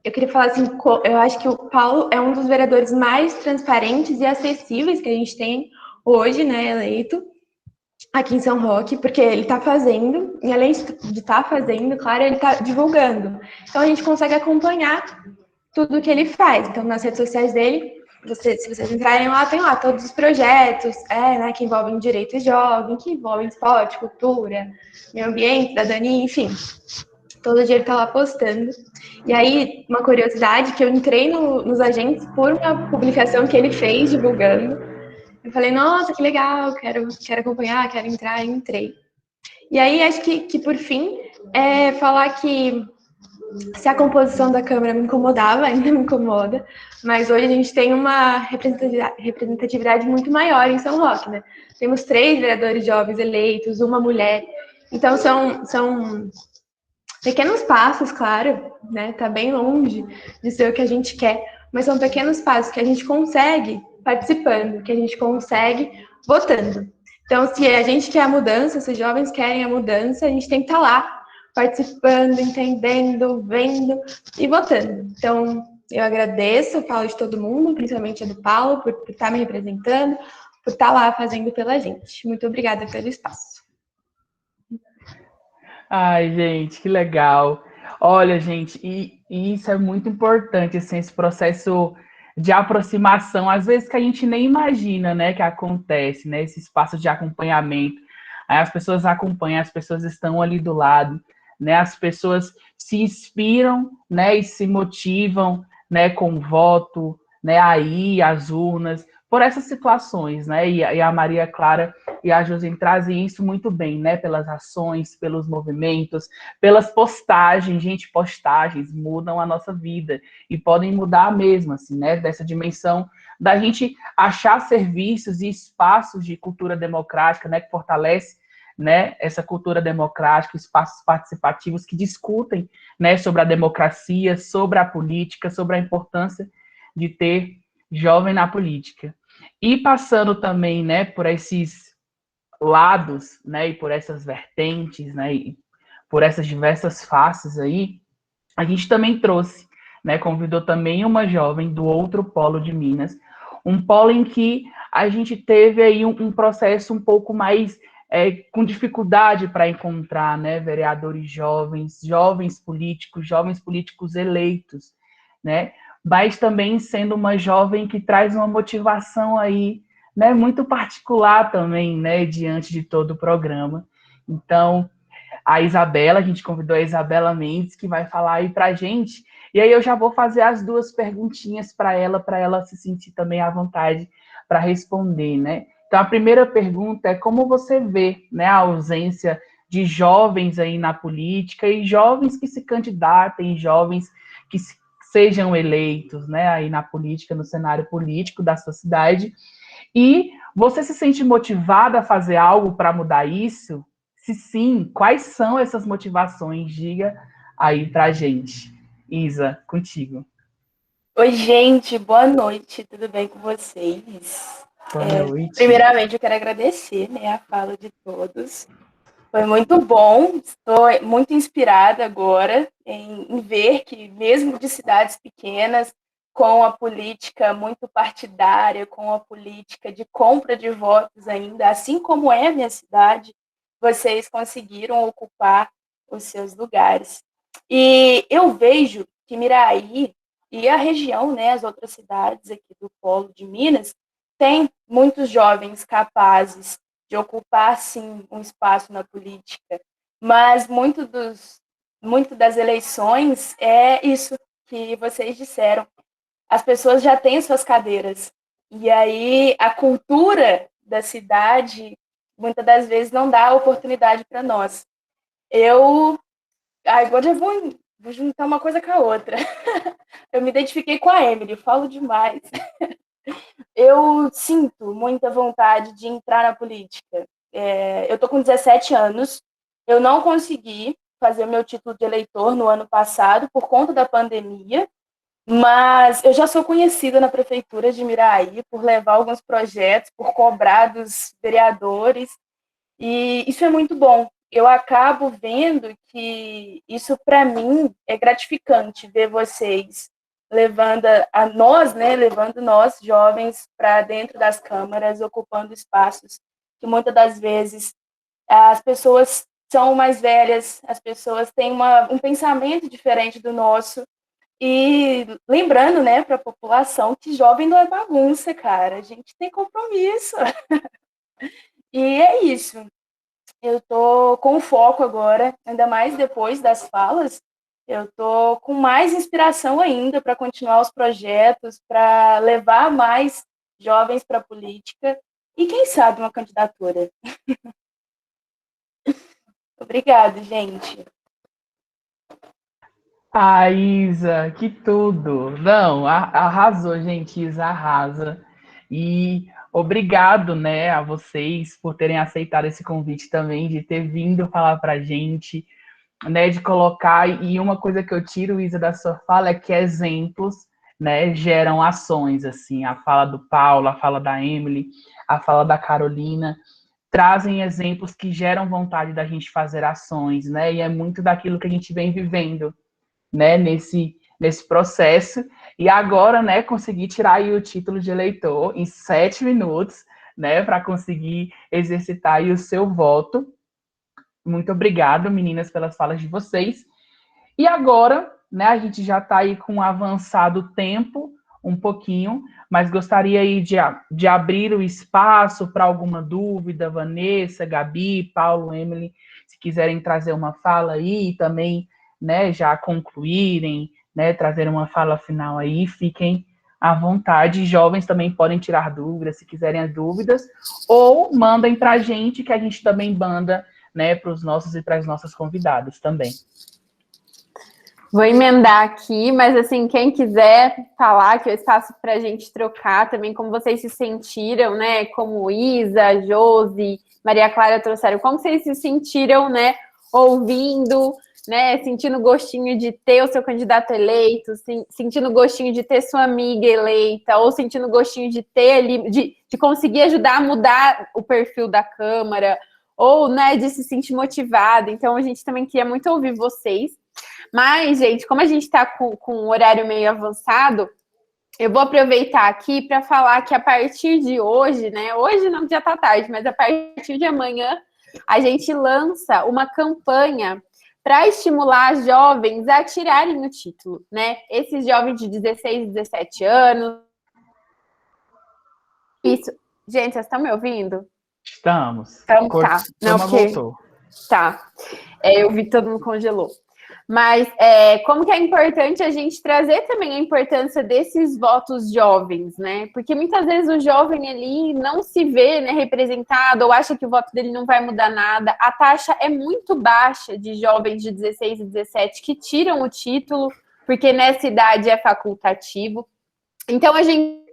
eu queria falar assim, eu acho que o Paulo é um dos vereadores mais transparentes e acessíveis que a gente tem hoje, né, eleito aqui em São Roque, porque ele está fazendo, e além de estar fazendo, claro, ele está divulgando. Então a gente consegue acompanhar tudo que ele faz. Então, nas redes sociais dele, se vocês entrarem lá, tem lá todos os projetos, né, que envolvem direito jovem, que envolvem esporte, cultura, meio ambiente, cidadania, enfim. Todo dia ele tá lá postando. E aí, uma curiosidade, que eu entrei nos agentes por uma publicação que ele fez, divulgando. Eu falei, nossa, que legal, quero acompanhar, quero entrar, e entrei. E aí, acho que por fim, falar que se a composição da Câmara me incomodava, ainda me incomoda, mas hoje a gente tem uma representatividade muito maior em São Roque, né? Temos 3 vereadores jovens eleitos, uma mulher. Então, são pequenos passos, claro, né? Tá bem longe de ser o que a gente quer, mas são pequenos passos que a gente consegue participando, que a gente consegue votando. Então, se a gente quer a mudança, se os jovens querem a mudança, a gente tem que estar lá, participando, entendendo, vendo e votando. Então, eu agradeço a fala de todo mundo, principalmente a do Paulo, por estar me representando, por estar lá fazendo pela gente. Muito obrigada pelo espaço. Ai, gente, que legal. Olha, gente, e isso é muito importante, assim, esse processo de aproximação, às vezes que a gente nem imagina, né, que acontece, né, esse espaço de acompanhamento. Aí as pessoas acompanham, as pessoas estão ali do lado, né, as pessoas se inspiram, né, e se motivam, né, com o voto, né, aí as urnas, por essas situações, né, e a Maria Clara e a Josine trazem isso muito bem, né, pelas ações, pelos movimentos, pelas postagens, gente, postagens mudam a nossa vida e podem mudar mesmo, assim, né, dessa dimensão da gente achar serviços e espaços de cultura democrática, né, que fortalece, né, essa cultura democrática, espaços participativos que discutem, né, sobre a democracia, sobre a política, sobre a importância de ter jovem na política. E passando também, né, por esses lados, né, e por essas vertentes, né, e por essas diversas faces aí, a gente também trouxe, né, convidou também uma jovem do outro polo de Minas, um polo em que a gente teve aí um processo um pouco mais com dificuldade para encontrar, né, vereadores jovens políticos eleitos, né, mas também sendo uma jovem que traz uma motivação aí, né, muito particular também, né, diante de todo o programa. Então, a Isabela, a gente convidou a Isabela Mendes, que vai falar aí para a gente, e aí eu já vou fazer as duas perguntinhas para ela se sentir também à vontade para responder, né? Então, a primeira pergunta é como você vê, né, a ausência de jovens aí na política e jovens que se candidatem, jovens que sejam eleitos, né, aí na política, no cenário político da sua cidade. E você se sente motivada a fazer algo para mudar isso? Se sim, quais são essas motivações? Diga aí pra gente. Isa, contigo. Oi, gente, boa noite, tudo bem com vocês? Boa noite. Primeiramente, eu quero agradecer, né, a fala de todos. Foi muito bom, estou muito inspirada agora em ver que, mesmo de cidades pequenas, com a política muito partidária, com a política de compra de votos ainda, assim como é a minha cidade, vocês conseguiram ocupar os seus lugares. E eu vejo que Miraí e a região, né, as outras cidades aqui do polo de Minas, tem muitos jovens capazes de ocupar, sim, um espaço na política, mas muito das eleições é isso que vocês disseram. As pessoas já têm suas cadeiras, e aí a cultura da cidade, muitas das vezes, não dá oportunidade para nós. Agora eu vou juntar uma coisa com a outra. Eu me identifiquei com a Emily, falo demais. Eu sinto muita vontade de entrar na política. Eu tô com 17 anos, eu não consegui fazer o meu título de eleitor no ano passado por conta da pandemia, mas eu já sou conhecida na prefeitura de Miraí por levar alguns projetos, por cobrar dos vereadores, e isso é muito bom. Eu acabo vendo que isso, para mim, é gratificante, ver vocês levando levando nós, jovens, para dentro das câmaras, ocupando espaços que muitas das vezes as pessoas são mais velhas, as pessoas têm um pensamento diferente do nosso, e lembrando, né, para a população que jovem não é bagunça, cara, a gente tem compromisso. E é isso. Eu tô com foco agora, ainda mais depois das falas, eu tô com mais inspiração ainda para continuar os projetos, para levar mais jovens para a política e, quem sabe, uma candidatura. Obrigada, gente. Ah, Isa, que tudo! Não, arrasou, gente, Isa arrasa. E obrigado, né, a vocês por terem aceitado esse convite também, de ter vindo falar pra gente, né, de colocar, e uma coisa que eu tiro, Isa, da sua fala é que exemplos, né, geram ações, assim, a fala do Paulo, a fala da Emily, a fala da Carolina, trazem exemplos que geram vontade da gente fazer ações, né, e é muito daquilo que a gente vem vivendo, né, nesse processo, e agora, né, consegui tirar aí o título de eleitor em 7 minutos, né, para conseguir exercitar aí o seu voto. Muito obrigado, meninas, pelas falas de vocês. E agora, né, a gente já está aí com um avançado tempo, um pouquinho, mas gostaria aí de abrir o espaço para alguma dúvida, Vanessa, Gabi, Paulo, Emily, se quiserem trazer uma fala aí e também, né, já concluírem, né, trazer uma fala final aí, fiquem à vontade. Jovens também podem tirar dúvidas, se quiserem as dúvidas, ou mandem para a gente, que a gente também manda, né, para os nossos e para as nossas convidadas também. Vou emendar aqui, mas assim, quem quiser falar, que eu espaço para a gente trocar também, como vocês se sentiram, né? Como Isa, Josi, Maria Clara trouxeram, como vocês se sentiram, né? Ouvindo, né? Sentindo gostinho de ter o seu candidato eleito, sentindo gostinho de ter sua amiga eleita, ou sentindo gostinho de ter ali, de conseguir ajudar a mudar o perfil da Câmara, ou, né, de se sentir motivado. Então, a gente também queria muito ouvir vocês. Mas, gente, como a gente está com um horário meio avançado, eu vou aproveitar aqui para falar que a partir de hoje, né? Hoje não, já está tarde, mas a partir de amanhã a gente lança uma campanha para estimular jovens a tirarem o título, né? Esses jovens de 16, 17 anos. Isso. Gente, vocês estão me ouvindo? Estamos. Então tá. Não, porque... voltou. Tá. Eu vi que todo mundo congelou. Mas como que é importante a gente trazer também a importância desses votos jovens, né? Porque muitas vezes o jovem ali não se vê, né, representado ou acha que o voto dele não vai mudar nada. A taxa é muito baixa de jovens de 16 e 17 que tiram o título, porque nessa idade é facultativo. Então, a gente,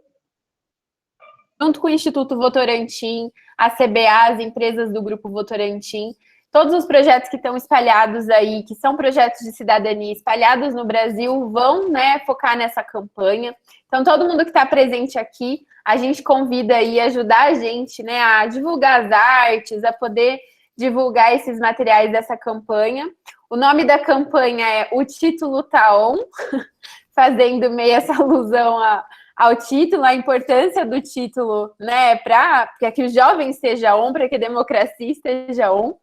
junto com o Instituto Votorantim, a CBA, as empresas do Grupo Votorantim, todos os projetos que estão espalhados aí, que são projetos de cidadania espalhados no Brasil, vão, né, focar nessa campanha. Então, todo mundo que está presente aqui, a gente convida aí a ajudar a gente, né, a divulgar as artes, a poder divulgar esses materiais dessa campanha. O nome da campanha é O Título Tá On, fazendo meio essa alusão ao título, a importância do título, né, para que os jovens estejam on, para que a democracia esteja on.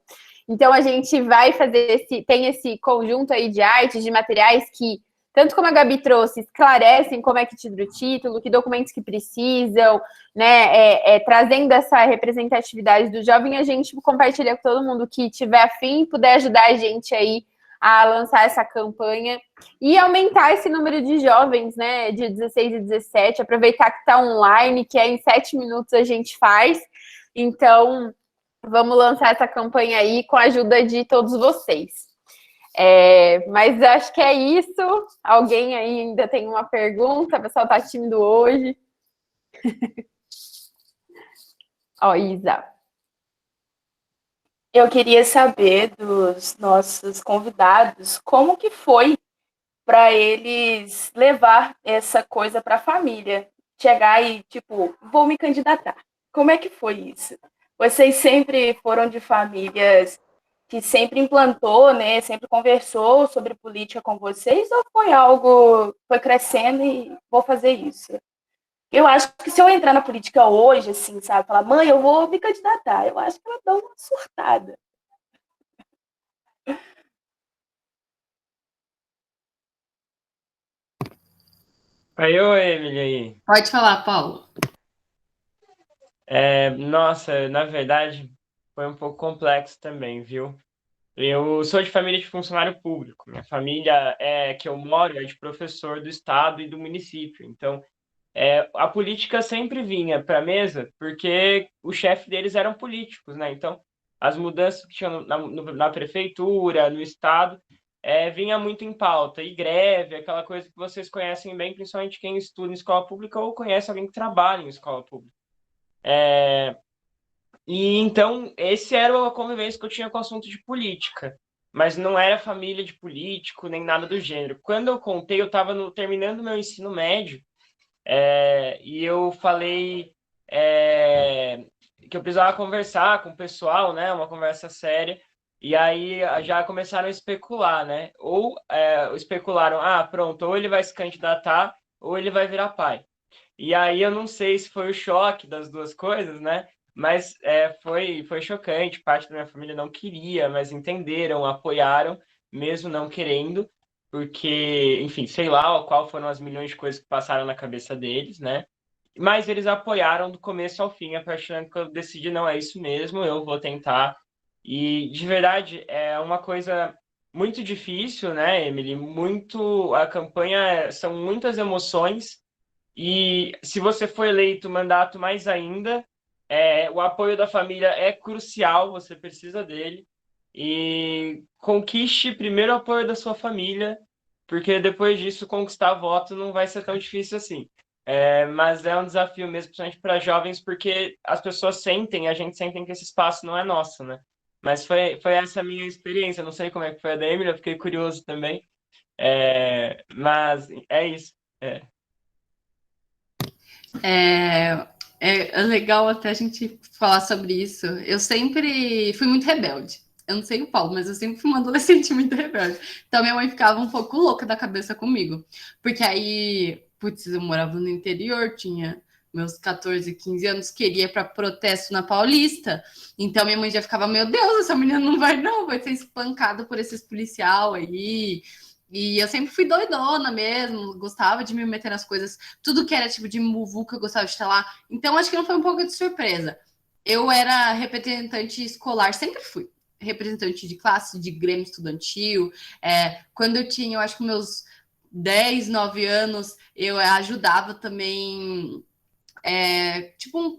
Então, a gente vai fazer tem esse conjunto aí de artes, de materiais que, tanto como a Gabi trouxe, esclarecem como é que tira o título, que documentos que precisam, né, trazendo essa representatividade do jovem, a gente compartilha com todo mundo que tiver afim, puder ajudar a gente aí a lançar essa campanha e aumentar esse número de jovens, né, de 16 e 17, aproveitar que está online, que em 7 minutos a gente faz. Então, vamos lançar essa campanha aí com a ajuda de todos vocês. Mas acho que é isso. Alguém aí ainda tem uma pergunta? O pessoal está tímido hoje. Ó, Isa. Eu queria saber dos nossos convidados como que foi para eles levar essa coisa para a família. Chegar e, tipo, vou me candidatar. Como é que foi isso? Vocês sempre foram de famílias que sempre implantou, né? Sempre conversou sobre política com vocês? Ou foi algo, foi crescendo e vou fazer isso? Eu acho que se eu entrar na política hoje, assim, sabe? Falar, mãe, eu vou me candidatar. Eu acho que ela dá uma surtada. Aí, ô Emily aí. Pode falar, Paulo. Nossa, na verdade, foi um pouco complexo também, viu? Eu sou de família de funcionário público. Minha família que eu moro é de professor do estado e do município. Então, a política sempre vinha para a mesa porque o chefe deles eram políticos, né? Então, as mudanças que tinham na prefeitura, no estado, vinha muito em pauta. E greve, aquela coisa que vocês conhecem bem, principalmente quem estuda em escola pública ou conhece alguém que trabalha em escola pública. E então, esse era a convivência que eu tinha com o assunto de política, mas não era família de político, nem nada do gênero. Quando eu contei, eu estava terminando meu ensino médio, e eu falei que eu precisava conversar com o pessoal, né, uma conversa séria, e aí já começaram a especular, né? Ou especularam, pronto, ou ele vai se candidatar, ou ele vai virar pai. E aí eu não sei se foi o choque das duas coisas, né? Mas foi chocante. Parte da minha família não queria, mas entenderam, apoiaram, mesmo não querendo, porque, enfim, sei lá qual foram as milhões de coisas que passaram na cabeça deles, né? Mas eles apoiaram do começo ao fim, a partir do momento que eu decidi, não, é isso mesmo, eu vou tentar. E, de verdade, é uma coisa muito difícil, né, Emily? A campanha são muitas emoções e se você for eleito, mandato mais ainda. O apoio da família é crucial, você precisa dele. E conquiste primeiro o apoio da sua família, porque depois disso conquistar voto não vai ser tão difícil assim. Mas é um desafio mesmo, principalmente para jovens, porque as pessoas sentem, a gente sente que esse espaço não é nosso, né? Mas foi essa a minha experiência. Não sei como é que foi a da Emily, eu fiquei curioso também. Mas é isso. É legal até a gente falar sobre isso. Eu sempre fui muito rebelde. Eu não sei o Paulo, mas eu sempre fui uma adolescente muito rebelde. Então minha mãe ficava um pouco louca da cabeça comigo. Porque aí, putz, eu morava no interior, tinha meus 14, 15 anos, queria ir para protesto na Paulista. Então minha mãe já ficava, meu Deus, essa menina não vai não, vai ser espancada por esses policial aí. E eu sempre fui doidona mesmo, gostava de me meter nas coisas, tudo que era tipo de muvuca eu gostava de estar lá. Então acho que não foi um pouco de surpresa. Eu era representante escolar, sempre fui representante de classe, de grêmio estudantil. Quando eu tinha, eu acho que meus 10, 9 anos, eu ajudava também.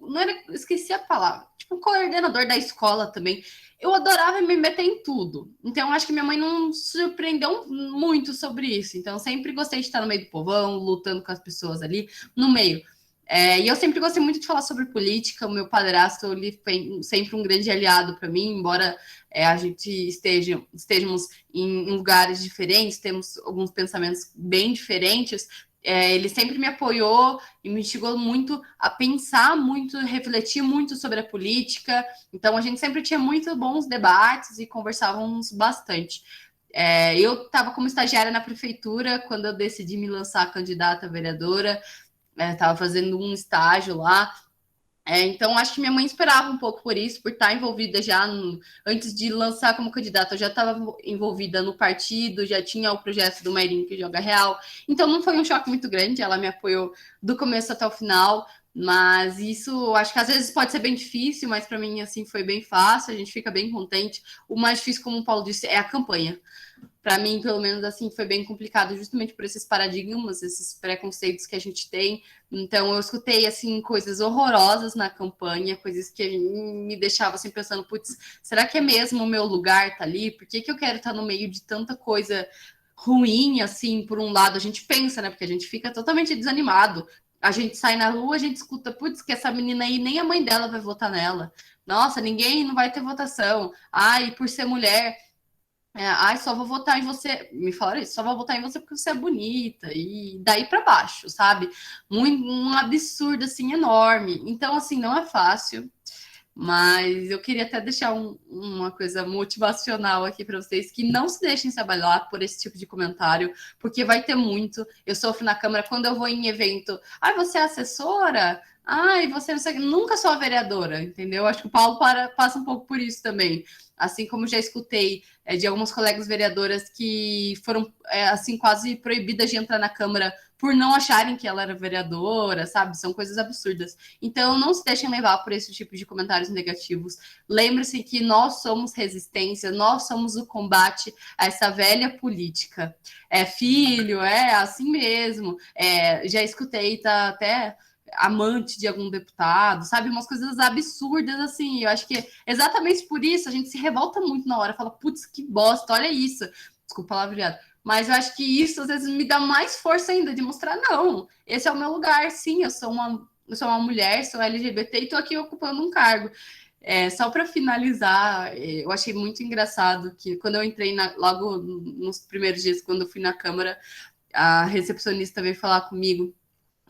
Não era, esqueci a palavra, tipo um coordenador da escola também. Eu adorava me meter em tudo. Então, acho que minha mãe não surpreendeu muito sobre isso. Então, eu sempre gostei de estar no meio do povão, lutando com as pessoas ali no meio. E eu sempre gostei muito de falar sobre política. O meu padrasto, ele foi sempre um grande aliado para mim, embora a gente estejamos em lugares diferentes, temos alguns pensamentos bem diferentes. Ele sempre me apoiou e me instigou muito a pensar muito, refletir muito sobre a política. Então, a gente sempre tinha muito bons debates e conversávamos bastante. Eu estava como estagiária na prefeitura quando eu decidi me lançar candidata a vereadora. Estava fazendo um estágio lá. Então, acho que minha mãe esperava um pouco por isso, por estar envolvida já antes de lançar como candidata. Eu já estava envolvida no partido, já tinha o projeto do Mairinho que joga real. Então, não foi um choque muito grande. Ela me apoiou do começo até o final. Mas isso, acho que às vezes pode ser bem difícil, mas para mim, assim, foi bem fácil. A gente fica bem contente. O mais difícil, como o Paulo disse, é a campanha. Para mim, pelo menos, assim, foi bem complicado justamente por esses paradigmas, esses preconceitos que a gente tem. Então, eu escutei, assim, coisas horrorosas na campanha, coisas que me deixavam, assim, pensando, putz, será que é mesmo o meu lugar tá ali? Por que eu quero estar no meio de tanta coisa ruim, assim, por um lado? A gente pensa, né? Porque a gente fica totalmente desanimado. A gente sai na rua, a gente escuta, putz, que essa menina aí, nem a mãe dela vai votar nela. Nossa, ninguém não vai ter votação. Ai, por ser mulher... só vou votar em você. Me falaram isso, só vou votar em você porque você é bonita. E daí para baixo, sabe? Um absurdo, assim, enorme. Então, assim, não é fácil. Mas eu queria até deixar uma coisa motivacional aqui para vocês, que não se deixem se abalar por esse tipo de comentário, porque vai ter muito. Eu sofro na Câmara quando eu vou em evento. Ai, você é assessora? Ai, você não sei, nunca sou a vereadora, entendeu? Acho que o Paulo passa um pouco por isso também. Assim como já escutei de algumas colegas vereadoras que foram, assim, quase proibidas de entrar na Câmara por não acharem que ela era vereadora, sabe? São coisas absurdas. Então, não se deixem levar por esse tipo de comentários negativos. Lembre-se que nós somos resistência, nós somos o combate a essa velha política. Filho, assim mesmo. Já escutei, tá até amante de algum deputado, sabe? Umas coisas absurdas, assim. Eu acho que exatamente por isso a gente se revolta muito na hora, fala, putz, que bosta, olha isso. Desculpa a palavreada. Mas eu acho que isso, às vezes, me dá mais força ainda de mostrar, não, esse é o meu lugar, sim, eu sou uma mulher, sou LGBT e estou aqui ocupando um cargo. Só para finalizar, eu achei muito engraçado que quando eu entrei logo nos primeiros dias, quando eu fui na Câmara, a recepcionista veio falar comigo,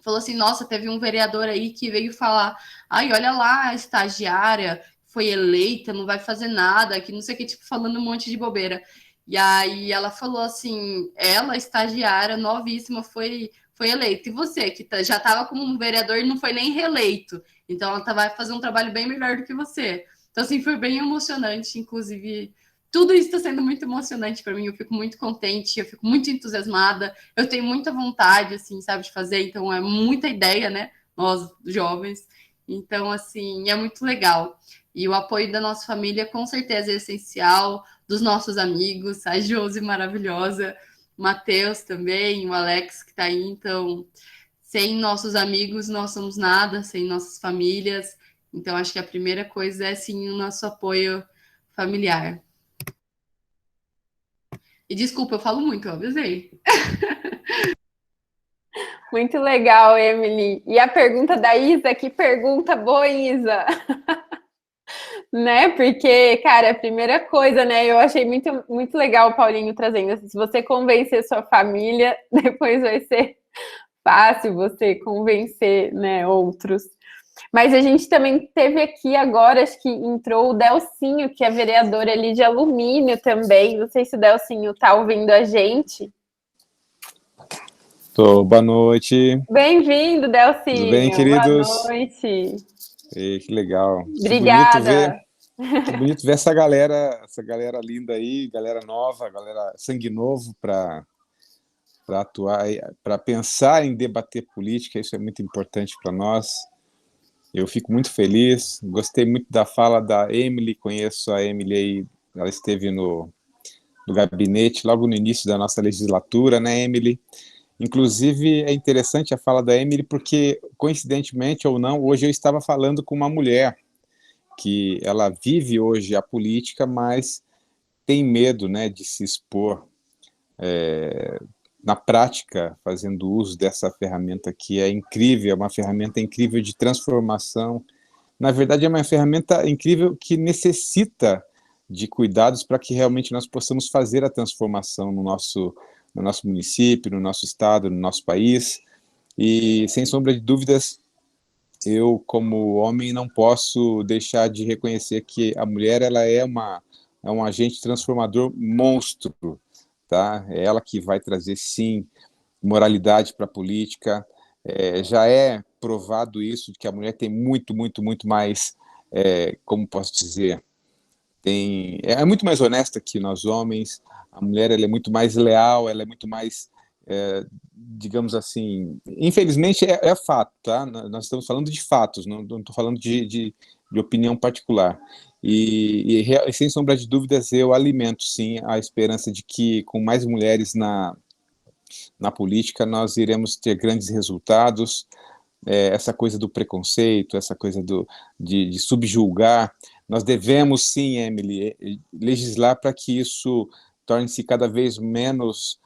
falou assim, nossa, teve um vereador aí que veio falar, ai, olha lá, a estagiária foi eleita, não vai fazer nada, que não sei o que, tipo, falando um monte de bobeira. E aí ela falou assim, ela, estagiária, novíssima, foi eleita. E você, que já estava como um vereador e não foi nem reeleito. Então ela vai fazer um trabalho bem melhor do que você. Então, assim, foi bem emocionante, inclusive... Tudo isso está sendo muito emocionante para mim, eu fico muito contente, eu fico muito entusiasmada, eu tenho muita vontade, assim, sabe, de fazer, então é muita ideia, né, nós jovens, então, assim, é muito legal. E o apoio da nossa família, com certeza, é essencial, dos nossos amigos, a Josi maravilhosa, o Matheus também, o Alex que está aí. Então, sem nossos amigos, nós somos nada, sem nossas famílias. Então, acho que a primeira coisa é, sim, o nosso apoio familiar. E desculpa, eu falo muito, eu avisei. Muito legal, Emily. E a pergunta da Isa, que pergunta boa, Isa. Né? Porque, cara, a primeira coisa, né? Eu achei muito, muito legal o Paulinho trazendo. Assim, se você convencer sua família, depois vai ser fácil você convencer, né, outros. Mas a gente também teve aqui agora, acho que entrou o Delcinho, que é vereador ali de Alumínio também. Não sei se o Delcinho está ouvindo a gente. Boa noite. Bem-vindo, Delcinho. Tudo bem, queridos? Boa noite. Ei, que legal. Obrigada. Que bonito ver essa galera linda aí, galera nova, galera sangue novo para atuar, para pensar em debater política. Isso é muito importante para nós. Eu fico muito feliz. Gostei muito da fala da Emily. Conheço a Emily aí, ela esteve no gabinete logo no início da nossa legislatura, né, Emily? Inclusive, é interessante a fala da Emily, porque, coincidentemente ou não, hoje eu estava falando com uma mulher que ela vive hoje a política, mas tem medo, né, de se expor na prática, fazendo uso dessa ferramenta que é incrível, é uma ferramenta incrível de transformação. Na verdade, é uma ferramenta incrível que necessita de cuidados para que realmente nós possamos fazer a transformação no nosso município, no nosso estado, no nosso país. E, sem sombra de dúvidas, eu, como homem, não posso deixar de reconhecer que a mulher ela é um agente transformador monstro, tá? É ela que vai trazer, sim, moralidade para a política. Já é provado isso, de que a mulher tem muito, muito, muito mais, como posso dizer, é muito mais honesta que nós homens. A mulher ela é muito mais leal, ela é muito mais, digamos assim, infelizmente é fato, tá? Nós estamos falando de fatos, não estou falando de opinião particular. E sem sombra de dúvidas, eu alimento, sim, a esperança de que com mais mulheres na política nós iremos ter grandes resultados. Essa coisa do preconceito, essa coisa de subjulgar, nós devemos, sim, Emily, legislar para que isso torne-se cada vez menos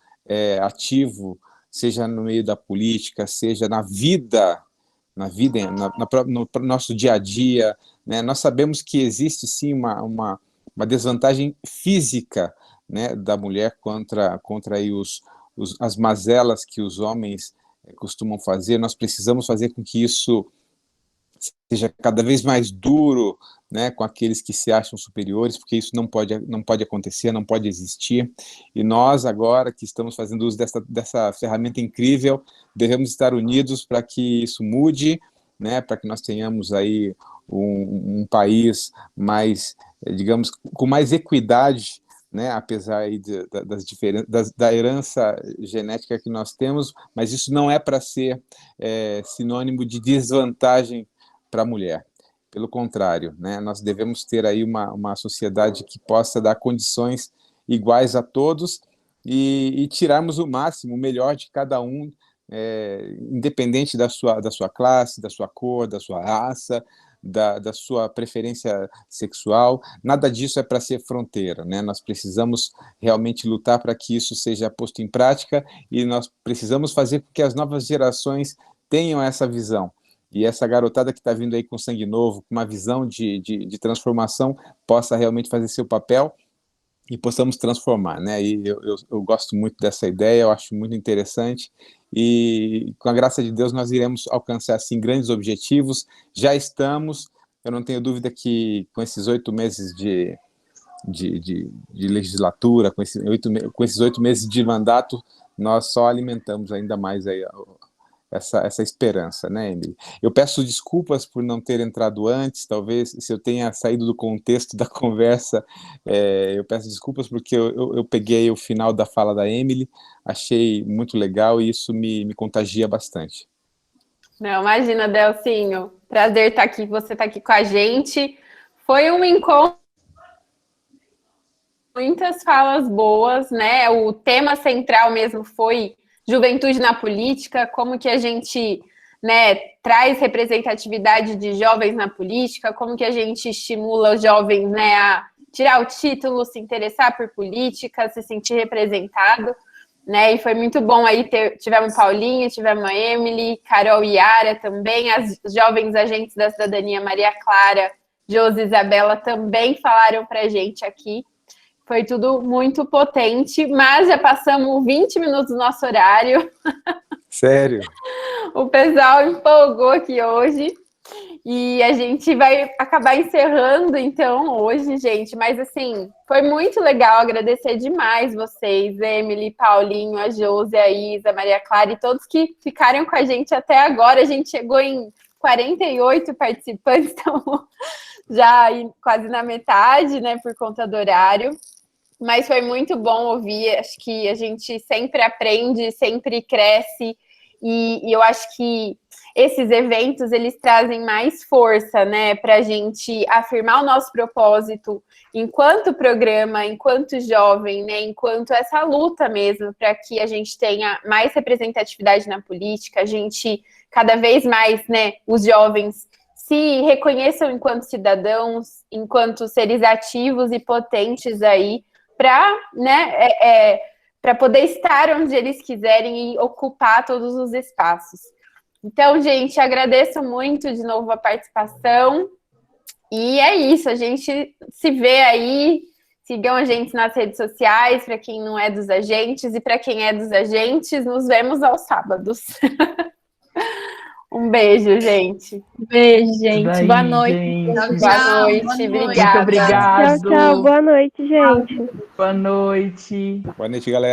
ativo, seja no meio da política, seja no nosso dia a dia, né? Nós sabemos que existe, sim, uma desvantagem física, né, da mulher contra aí as mazelas que os homens costumam fazer. Nós precisamos fazer com que isso seja cada vez mais duro, né, com aqueles que se acham superiores, porque isso não pode acontecer, não pode existir. E nós, agora que estamos fazendo uso dessa ferramenta incrível, devemos estar unidos para que isso mude, né, para que nós tenhamos aí um país mais, digamos, com mais equidade, né, apesar aí das diferenças, da herança genética que nós temos, mas isso não é para ser sinônimo de desvantagem para a mulher. Pelo contrário, né, nós devemos ter aí uma sociedade que possa dar condições iguais a todos e tirarmos o máximo, o melhor de cada um, independente da sua classe, da sua cor, da sua raça, da sua preferência sexual. Nada disso é para ser fronteira, né? Nós precisamos realmente lutar para que isso seja posto em prática e nós precisamos fazer com que as novas gerações tenham essa visão. E essa garotada que está vindo aí com sangue novo, com uma visão de transformação, possa realmente fazer seu papel e possamos transformar, né? E eu gosto muito dessa ideia, eu acho muito interessante, e com a graça de Deus nós iremos alcançar, assim, grandes objetivos. Já estamos, eu não tenho dúvida que com esses 8 meses de legislatura, com esses 8 meses de mandato, nós só alimentamos ainda mais aí essa esperança, né, Emily? Eu peço desculpas por não ter entrado antes, talvez, se eu tenha saído do contexto da conversa, eu peço desculpas porque eu peguei o final da fala da Emily, achei muito legal e isso me contagia bastante. Não, imagina, Delcinho, prazer estar aqui, você está aqui com a gente. Foi um encontro muitas falas boas, né? O tema central mesmo foi juventude na política, como que a gente, né, traz representatividade de jovens na política, como que a gente estimula os jovens, né, a tirar o título, se interessar por política, se sentir representado, né? E foi muito bom aí tivemos Paulinha, tivemos a Emily, Carol e Yara também, as jovens agentes da cidadania Maria Clara, Josi e Isabela também falaram pra gente aqui. Foi tudo muito potente, mas já passamos 20 minutos do nosso horário. Sério? O pessoal empolgou aqui hoje. E a gente vai acabar encerrando, então, hoje, gente. Mas, assim, foi muito legal. Agradecer demais vocês, Emily, Paulinho, a Josi, a Isa, a Maria Clara e todos que ficaram com a gente até agora. A gente chegou em 48 participantes, estamos já quase na metade, né, por conta do horário. Mas foi muito bom ouvir. Acho que a gente sempre aprende, sempre cresce. E eu acho que esses eventos, eles trazem mais força, né, para a gente afirmar o nosso propósito enquanto programa, enquanto jovem, né, enquanto essa luta mesmo, para que a gente tenha mais representatividade na política, a gente, cada vez mais, né, os jovens se reconheçam enquanto cidadãos, enquanto seres ativos e potentes aí, para, né, para poder estar onde eles quiserem e ocupar todos os espaços. Então, gente, agradeço muito de novo a participação. E é isso, a gente se vê aí. Sigam a gente nas redes sociais, para quem não é dos agentes, e para quem é dos agentes, nos vemos aos sábados. Um beijo, gente. Beijo, gente. Daí, Boa noite. gente. Boa noite. Obrigada. Muito obrigado. Tchau, tchau. Boa noite, gente. Boa noite. Boa noite, galera.